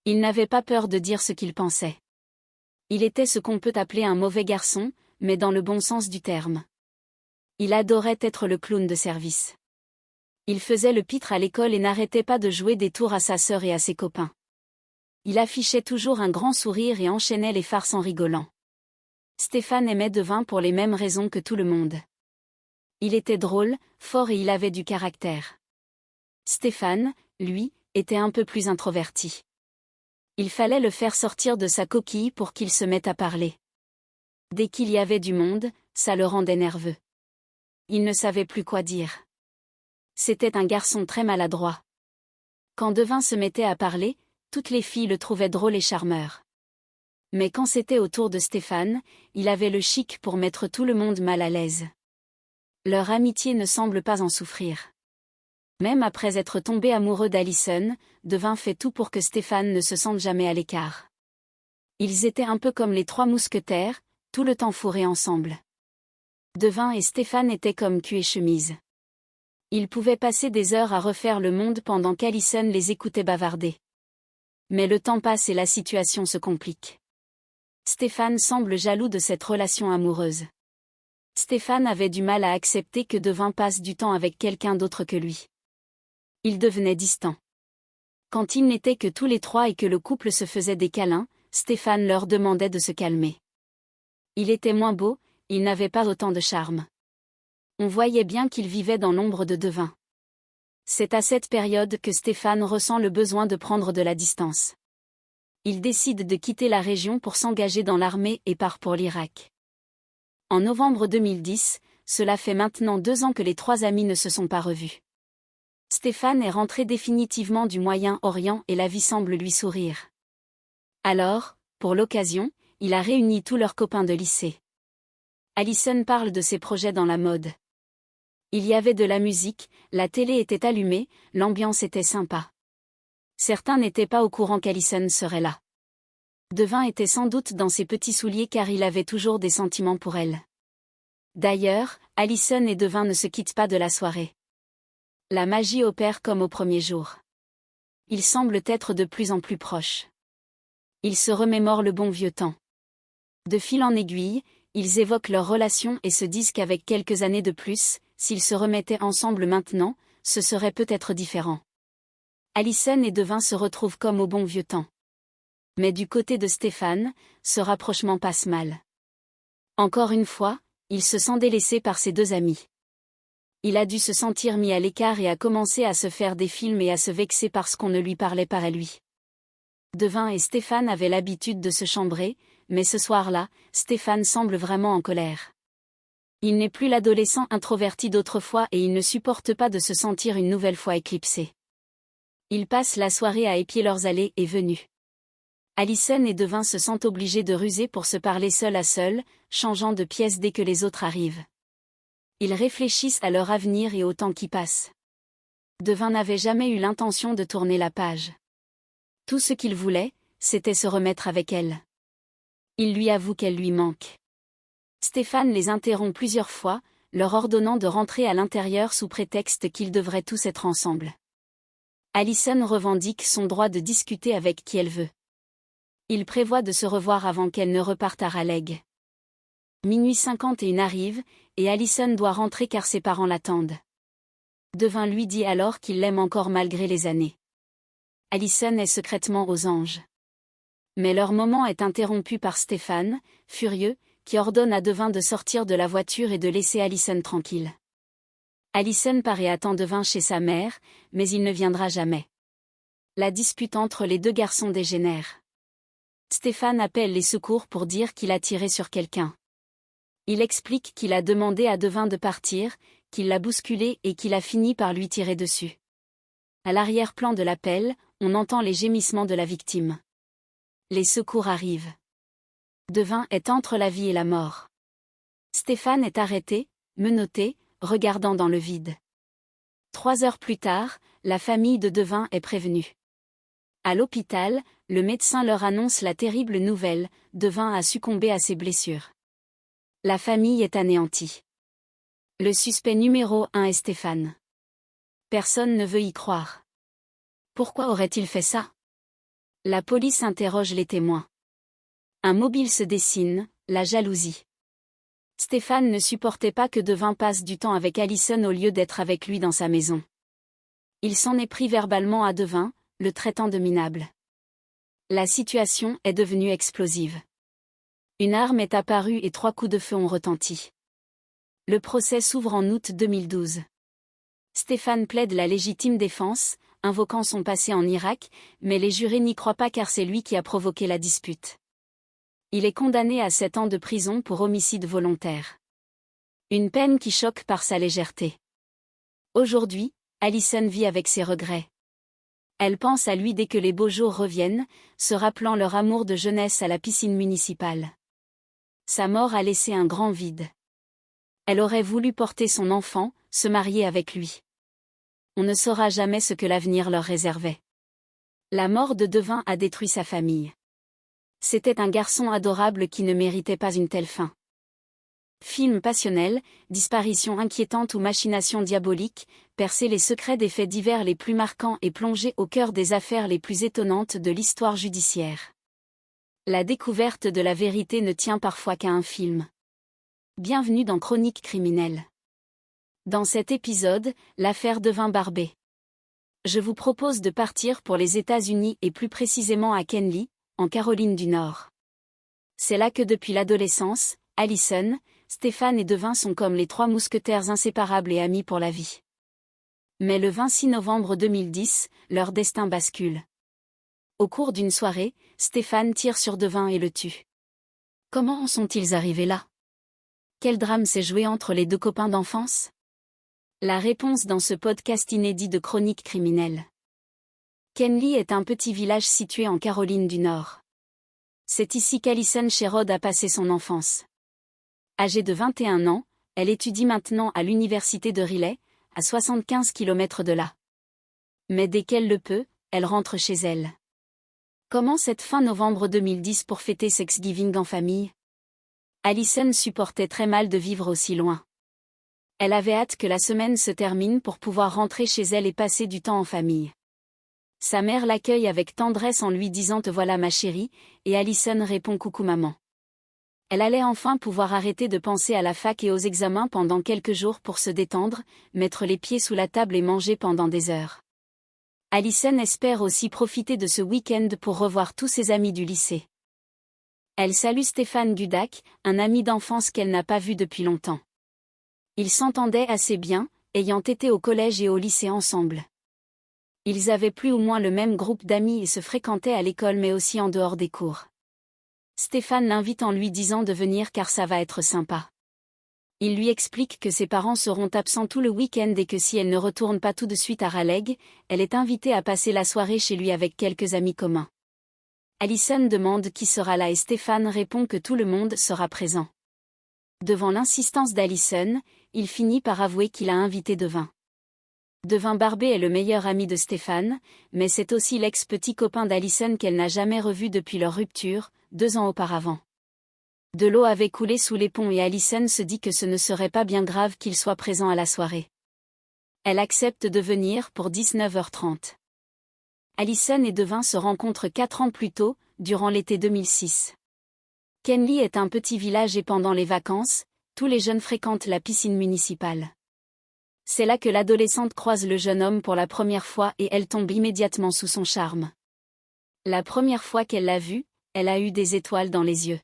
Il n'avait pas peur de dire ce qu'il pensait. Il était ce qu'on peut appeler un mauvais garçon, mais dans le bon sens du terme. Il adorait être le clown de service. Il faisait le pitre à l'école et n'arrêtait pas de jouer des tours à sa sœur et à ses copains. Il affichait toujours un grand sourire et enchaînait les farces en rigolant. Stéphane aimait Devin pour les mêmes raisons que tout le monde. Il était drôle, fort et il avait du caractère. Stéphane, lui, était un peu plus introverti. Il fallait le faire sortir de sa coquille pour qu'il se mette à parler. Dès qu'il y avait du monde, ça le rendait nerveux. Il ne savait plus quoi dire. C'était un garçon très maladroit. Quand Devin se mettait à parler, toutes les filles le trouvaient drôle et charmeur. Mais quand c'était au tour de Stéphane, il avait le chic pour mettre tout le monde mal à l'aise. Leur amitié ne semble pas en souffrir. Même après être tombé amoureux d'Allison, Devin fait tout pour que Stéphane ne se sente jamais à l'écart. Ils étaient un peu comme les trois mousquetaires, tout le temps fourrés ensemble. Devin et Stéphane étaient comme cul et chemise. Ils pouvaient passer des heures à refaire le monde pendant qu'Allison les écoutait bavarder. Mais le temps passe et la situation se complique. Stéphane semble jaloux de cette relation amoureuse. Stéphane avait du mal à accepter que Devin passe du temps avec quelqu'un d'autre que lui. Il devenait distant. Quand ils n'étaient que tous les trois et que le couple se faisait des câlins, Stéphane leur demandait de se calmer. Il était moins beau, il n'avait pas autant de charme. On voyait bien qu'il vivait dans l'ombre de Devin. C'est à cette période que Stéphane ressent le besoin de prendre de la distance. Il décide de quitter la région pour s'engager dans l'armée et part pour l'Irak. En novembre 2010, cela fait maintenant 2 ans que les trois amis ne se sont pas revus. Stéphane est rentré définitivement du Moyen-Orient et la vie semble lui sourire. Alors, pour l'occasion, il a réuni tous leurs copains de lycée. Allison parle de ses projets dans la mode. Il y avait de la musique, la télé était allumée, l'ambiance était sympa. Certains n'étaient pas au courant qu'Allison serait là. Devin était sans doute dans ses petits souliers car il avait toujours des sentiments pour elle. D'ailleurs, Allison et Devin ne se quittent pas de la soirée. La magie opère comme au premier jour. Ils semblent être de plus en plus proches. Ils se remémorent le bon vieux temps. De fil en aiguille, ils évoquent leur relation et se disent qu'avec quelques années de plus, s'ils se remettaient ensemble maintenant, ce serait peut-être différent. Allison et Devin se retrouvent comme au bon vieux temps. Mais du côté de Stéphane, ce rapprochement passe mal. Encore une fois, il se sent délaissé par ses deux amis. Il a dû se sentir mis à l'écart et a commencé à se faire des films et à se vexer parce qu'on ne lui parlait pas à lui. Devin et Stéphane avaient l'habitude de se chambrer, mais ce soir-là, Stéphane semble vraiment en colère. Il n'est plus l'adolescent introverti d'autrefois et il ne supporte pas de se sentir une nouvelle fois éclipsé. Ils passent la soirée à épier leurs allées et venues. Allison et Devin se sentent obligés de ruser pour se parler seul à seul, changeant de pièce dès que les autres arrivent. Ils réfléchissent à leur avenir et au temps qui passe. Devin n'avait jamais eu l'intention de tourner la page. Tout ce qu'il voulait, c'était se remettre avec elle. Il lui avoue qu'elle lui manque. Stéphane les interrompt plusieurs fois, leur ordonnant de rentrer à l'intérieur sous prétexte qu'ils devraient tous être ensemble. Allison revendique son droit de discuter avec qui elle veut. Il prévoit de se revoir avant qu'elle ne reparte à Raleigh. Minuit 51 arrive, et Allison doit rentrer car ses parents l'attendent. Devin lui dit alors qu'il l'aime encore malgré les années. Allison est secrètement aux anges. Mais leur moment est interrompu par Stéphane, furieux, qui ordonne à Devin de sortir de la voiture et de laisser Allison tranquille. Allison part et attend Devin chez sa mère, mais il ne viendra jamais. La dispute entre les deux garçons dégénère. Stéphane appelle les secours pour dire qu'il a tiré sur quelqu'un. Il explique qu'il a demandé à Devin de partir, qu'il l'a bousculé et qu'il a fini par lui tirer dessus. À l'arrière-plan de l'appel, on entend les gémissements de la victime. Les secours arrivent. Devin est entre la vie et la mort. Stéphane est arrêté, menotté, regardant dans le vide. 3 heures plus tard, la famille de Devin est prévenue. À l'hôpital, le médecin leur annonce la terrible nouvelle, Devin a succombé à ses blessures. La famille est anéantie. Le suspect numéro 1 est Stéphane. Personne ne veut y croire. Pourquoi aurait-il fait ça? La police interroge les témoins. Un mobile se dessine, la jalousie. Stéphane ne supportait pas que Devin passe du temps avec Allison au lieu d'être avec lui dans sa maison. Il s'en est pris verbalement à Devin, le traitant de minable. La situation est devenue explosive. Une arme est apparue et 3 coups de feu ont retenti. Le procès s'ouvre en août 2012. Stéphane plaide la légitime défense, invoquant son passé en Irak, mais les jurés n'y croient pas car c'est lui qui a provoqué la dispute. Il est condamné à 7 ans de prison pour homicide volontaire. Une peine qui choque par sa légèreté. Aujourd'hui, Allison vit avec ses regrets. Elle pense à lui dès que les beaux jours reviennent, se rappelant leur amour de jeunesse à la piscine municipale. Sa mort a laissé un grand vide. Elle aurait voulu porter son enfant, se marier avec lui. On ne saura jamais ce que l'avenir leur réservait. La mort de Devin a détruit sa famille. C'était un garçon adorable qui ne méritait pas une telle fin. Film passionnel, disparition inquiétante ou machination diabolique, percer les secrets des faits divers les plus marquants et plonger au cœur des affaires les plus étonnantes de l'histoire judiciaire. La découverte de la vérité ne tient parfois qu'à un film. Bienvenue dans Chroniques criminelles. Dans cet épisode, l'affaire Devin Barbey. Je vous propose de partir pour les États-Unis et plus précisément à Kenly, en Caroline du Nord. C'est là que depuis l'adolescence, Allison, Stéphane et Devin sont comme les 3 mousquetaires inséparables et amis pour la vie. Mais le 26 novembre 2010, leur destin bascule. Au cours d'une soirée, Stéphane tire sur Devin et le tue. Comment en sont-ils arrivés là? Quel drame s'est joué entre les 2 copains d'enfance? La réponse dans ce podcast inédit de Chroniques criminelles. Kenly est un petit village situé en Caroline du Nord. C'est ici qu'Allison Sherrod a passé son enfance. Âgée de 21 ans, elle étudie maintenant à l'université de Raleigh, à 75 km de là. Mais dès qu'elle le peut, elle rentre chez elle. Comment cette fin novembre 2010 pour fêter Thanksgiving en famille? Allison supportait très mal de vivre aussi loin. Elle avait hâte que la semaine se termine pour pouvoir rentrer chez elle et passer du temps en famille. Sa mère l'accueille avec tendresse en lui disant « Te voilà ma chérie » et Allison répond « Coucou maman ». Elle allait enfin pouvoir arrêter de penser à la fac et aux examens pendant quelques jours pour se détendre, mettre les pieds sous la table et manger pendant des heures. Allison espère aussi profiter de ce week-end pour revoir tous ses amis du lycée. Elle salue Stéphane Gudak, un ami d'enfance qu'elle n'a pas vu depuis longtemps. Ils s'entendaient assez bien, ayant été au collège et au lycée ensemble. Ils avaient plus ou moins le même groupe d'amis et se fréquentaient à l'école mais aussi en dehors des cours. Stéphane l'invite en lui disant de venir car ça va être sympa. Il lui explique que ses parents seront absents tout le week-end et que si elle ne retourne pas tout de suite à Raleigh, elle est invitée à passer la soirée chez lui avec quelques amis communs. Allison demande qui sera là et Stéphane répond que tout le monde sera présent. Devant l'insistance d'Allison, il finit par avouer qu'il a invité Devin. Devin Barbey est le meilleur ami de Stéphane, mais c'est aussi l'ex-petit copain d'Allison qu'elle n'a jamais revu depuis leur rupture, 2 ans auparavant. De l'eau avait coulé sous les ponts et Allison se dit que ce ne serait pas bien grave qu'il soit présent à la soirée. Elle accepte de venir pour 19h30. Allison et Devin se rencontrent 4 ans plus tôt, durant l'été 2006. Kenley est un petit village et pendant les vacances, tous les jeunes fréquentent la piscine municipale. C'est là que l'adolescente croise le jeune homme pour la première fois et elle tombe immédiatement sous son charme. La première fois qu'elle l'a vu, elle a eu des étoiles dans les yeux.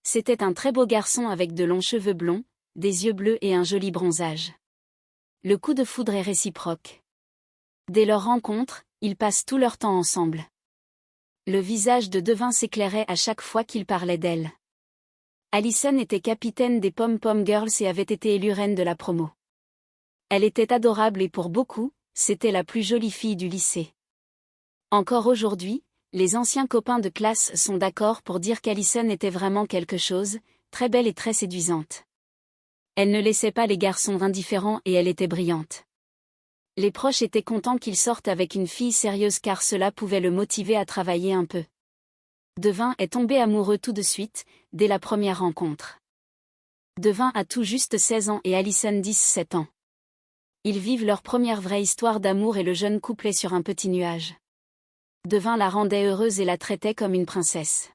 C'était un très beau garçon avec de longs cheveux blonds, des yeux bleus et un joli bronzage. Le coup de foudre est réciproque. Dès leur rencontre, ils passent tout leur temps ensemble. Le visage de Devin s'éclairait à chaque fois qu'il parlait d'elle. Allison était capitaine des Pom-Pom Girls et avait été élue reine de la promo. Elle était adorable et pour beaucoup, c'était la plus jolie fille du lycée. Encore aujourd'hui, les anciens copains de classe sont d'accord pour dire qu'Allison était vraiment quelque chose, très belle et très séduisante. Elle ne laissait pas les garçons indifférents et elle était brillante. Les proches étaient contents qu'il sorte avec une fille sérieuse car cela pouvait le motiver à travailler un peu. Devin est tombé amoureux tout de suite, dès la première rencontre. Devin a tout juste 16 ans et Allison 17 ans. Ils vivent leur première vraie histoire d'amour et le jeune couple est sur un petit nuage. Devin la rendait heureuse et la traitait comme une princesse.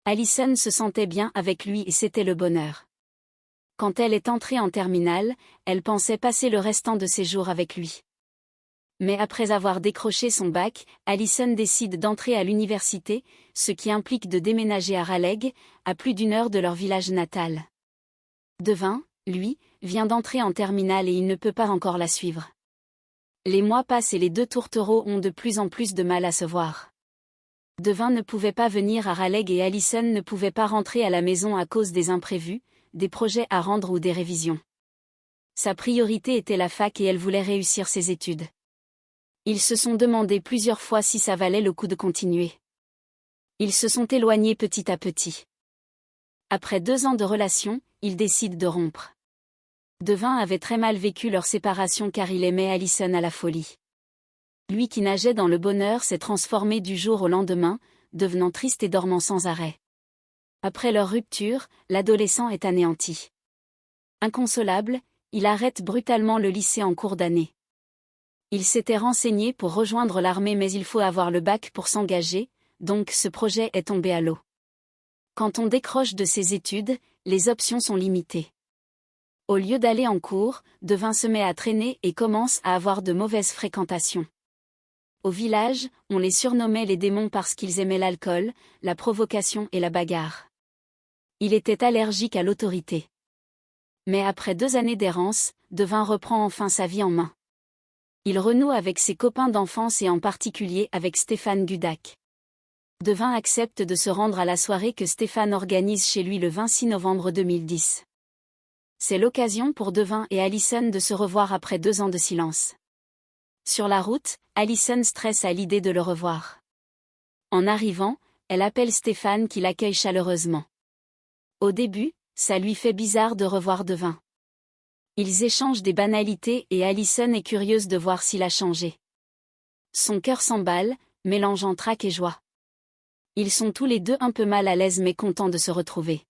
Allison se sentait bien avec lui et c'était le bonheur. Quand elle est entrée en terminale, elle pensait passer le restant de ses jours avec lui. Mais après avoir décroché son bac, Allison décide d'entrer à l'université, ce qui implique de déménager à Raleigh, à plus d'1 heure de leur village natal. Devin, lui, vient d'entrer en terminale et il ne peut pas encore la suivre. Les mois passent et les deux tourtereaux ont de plus en plus de mal à se voir. Devin ne pouvait pas venir à Raleigh et Allison ne pouvait pas rentrer à la maison à cause des imprévus, des projets à rendre ou des révisions. Sa priorité était la fac et elle voulait réussir ses études. Ils se sont demandé plusieurs fois si ça valait le coup de continuer. Ils se sont éloignés petit à petit. Après 2 ans de relation, ils décident de rompre. Devin avait très mal vécu leur séparation car il aimait Allison à la folie. Lui qui nageait dans le bonheur s'est transformé du jour au lendemain, devenant triste et dormant sans arrêt. Après leur rupture, l'adolescent est anéanti. Inconsolable, il arrête brutalement le lycée en cours d'année. Il s'était renseigné pour rejoindre l'armée mais il faut avoir le bac pour s'engager, donc ce projet est tombé à l'eau. Quand on décroche de ses études, les options sont limitées. Au lieu d'aller en cours, Devin se met à traîner et commence à avoir de mauvaises fréquentations. Au village, on les surnommait les démons parce qu'ils aimaient l'alcool, la provocation et la bagarre. Il était allergique à l'autorité. Mais après 2 années d'errance, Devin reprend enfin sa vie en main. Il renoue avec ses copains d'enfance et en particulier avec Stéphane Gudak. Devin accepte de se rendre à la soirée que Stéphane organise chez lui le 26 novembre 2010. C'est l'occasion pour Devin et Allison de se revoir après 2 ans de silence. Sur la route, Allison stresse à l'idée de le revoir. En arrivant, elle appelle Stéphane qui l'accueille chaleureusement. Au début, ça lui fait bizarre de revoir Devin. Ils échangent des banalités et Allison est curieuse de voir s'il a changé. Son cœur s'emballe, mélangeant trac et joie. Ils sont tous les deux un peu mal à l'aise mais contents de se retrouver.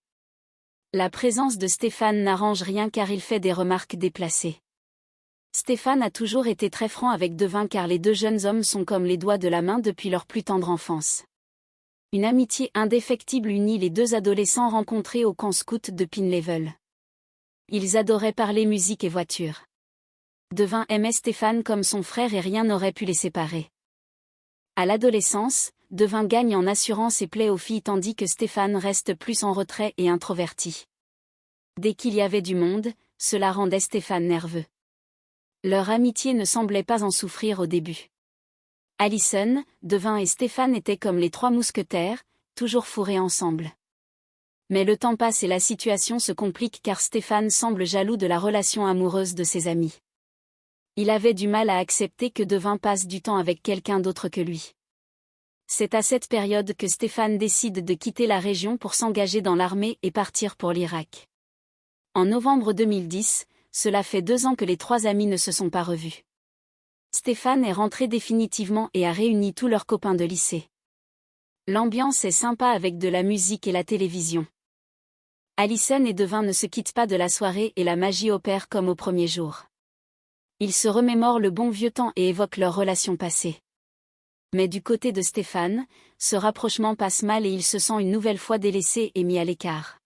La présence de Stéphane n'arrange rien car il fait des remarques déplacées. Stéphane a toujours été très franc avec Devin car les 2 jeunes hommes sont comme les doigts de la main depuis leur plus tendre enfance. Une amitié indéfectible unit les 2 adolescents rencontrés au camp scout de Pine Level. Ils adoraient parler musique et voiture. Devin aimait Stéphane comme son frère et rien n'aurait pu les séparer. À l'adolescence, Devin gagne en assurance et plaît aux filles tandis que Stéphane reste plus en retrait et introverti. Dès qu'il y avait du monde, cela rendait Stéphane nerveux. Leur amitié ne semblait pas en souffrir au début. Allison, Devin et Stéphane étaient comme les 3 mousquetaires, toujours fourrés ensemble. Mais le temps passe et la situation se complique car Stéphane semble jaloux de la relation amoureuse de ses amis. Il avait du mal à accepter que Devin passe du temps avec quelqu'un d'autre que lui. C'est à cette période que Stéphane décide de quitter la région pour s'engager dans l'armée et partir pour l'Irak. En novembre 2010, cela fait 2 ans que les 3 amis ne se sont pas revus. Stéphane est rentré définitivement et a réuni tous leurs copains de lycée. L'ambiance est sympa avec de la musique et la télévision. Allison et Devin ne se quittent pas de la soirée et la magie opère comme au premier jour. Ils se remémorent le bon vieux temps et évoquent leurs relations passées. Mais du côté de Stéphane, ce rapprochement passe mal et il se sent une nouvelle fois délaissé et mis à l'écart.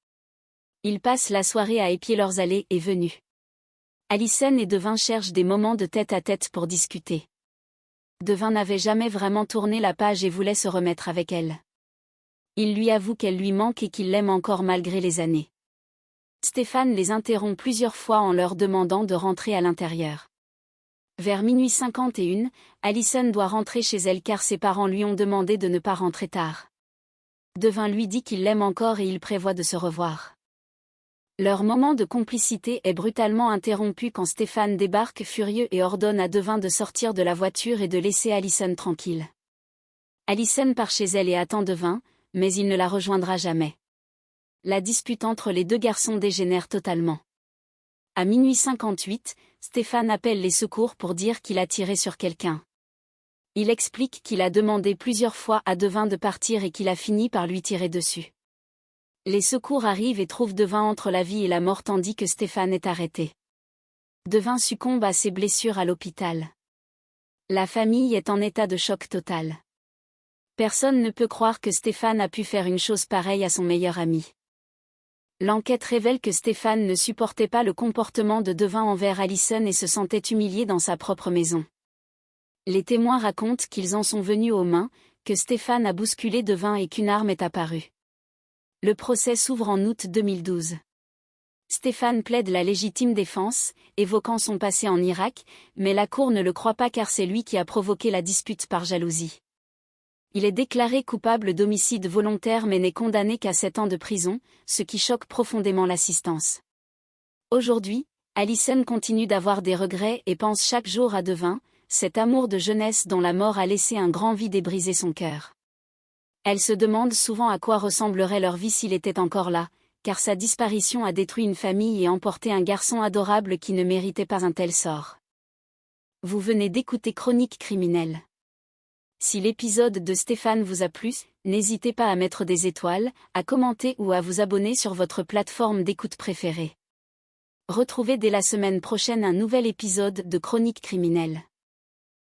Ils passent la soirée à épier leurs allées et venues. Allison et Devin cherchent des moments de tête-à-tête pour discuter. Devin n'avait jamais vraiment tourné la page et voulait se remettre avec elle. Il lui avoue qu'elle lui manque et qu'il l'aime encore malgré les années. Stéphane les interrompt plusieurs fois en leur demandant de rentrer à l'intérieur. Vers minuit 51, Allison doit rentrer chez elle car ses parents lui ont demandé de ne pas rentrer tard. Devin lui dit qu'il l'aime encore et il prévoit de se revoir. Leur moment de complicité est brutalement interrompu quand Stéphane débarque furieux et ordonne à Devin de sortir de la voiture et de laisser Allison tranquille. Allison part chez elle et attend Devin, mais il ne la rejoindra jamais. La dispute entre les deux garçons dégénère totalement. À minuit 58, Stéphane appelle les secours pour dire qu'il a tiré sur quelqu'un. Il explique qu'il a demandé plusieurs fois à Devin de partir et qu'il a fini par lui tirer dessus. Les secours arrivent et trouvent Devin entre la vie et la mort tandis que Stéphane est arrêté. Devin succombe à ses blessures à l'hôpital. La famille est en état de choc total. Personne ne peut croire que Stéphane a pu faire une chose pareille à son meilleur ami. L'enquête révèle que Stéphane ne supportait pas le comportement de Devin envers Allison et se sentait humilié dans sa propre maison. Les témoins racontent qu'ils en sont venus aux mains, que Stéphane a bousculé Devin et qu'une arme est apparue. Le procès s'ouvre en août 2012. Stéphane plaide la légitime défense, évoquant son passé en Irak, mais la cour ne le croit pas car c'est lui qui a provoqué la dispute par jalousie. Il est déclaré coupable d'homicide volontaire mais n'est condamné qu'à 7 ans de prison, ce qui choque profondément l'assistance. Aujourd'hui, Allison continue d'avoir des regrets et pense chaque jour à Devin, cet amour de jeunesse dont la mort a laissé un grand vide et brisé son cœur. Elle se demande souvent à quoi ressemblerait leur vie s'il était encore là, car sa disparition a détruit une famille et emporté un garçon adorable qui ne méritait pas un tel sort. Vous venez d'écouter Chronique criminelle. Si l'épisode de Stéphane vous a plu, n'hésitez pas à mettre des étoiles, à commenter ou à vous abonner sur votre plateforme d'écoute préférée. Retrouvez dès la semaine prochaine un nouvel épisode de Chronique criminelle.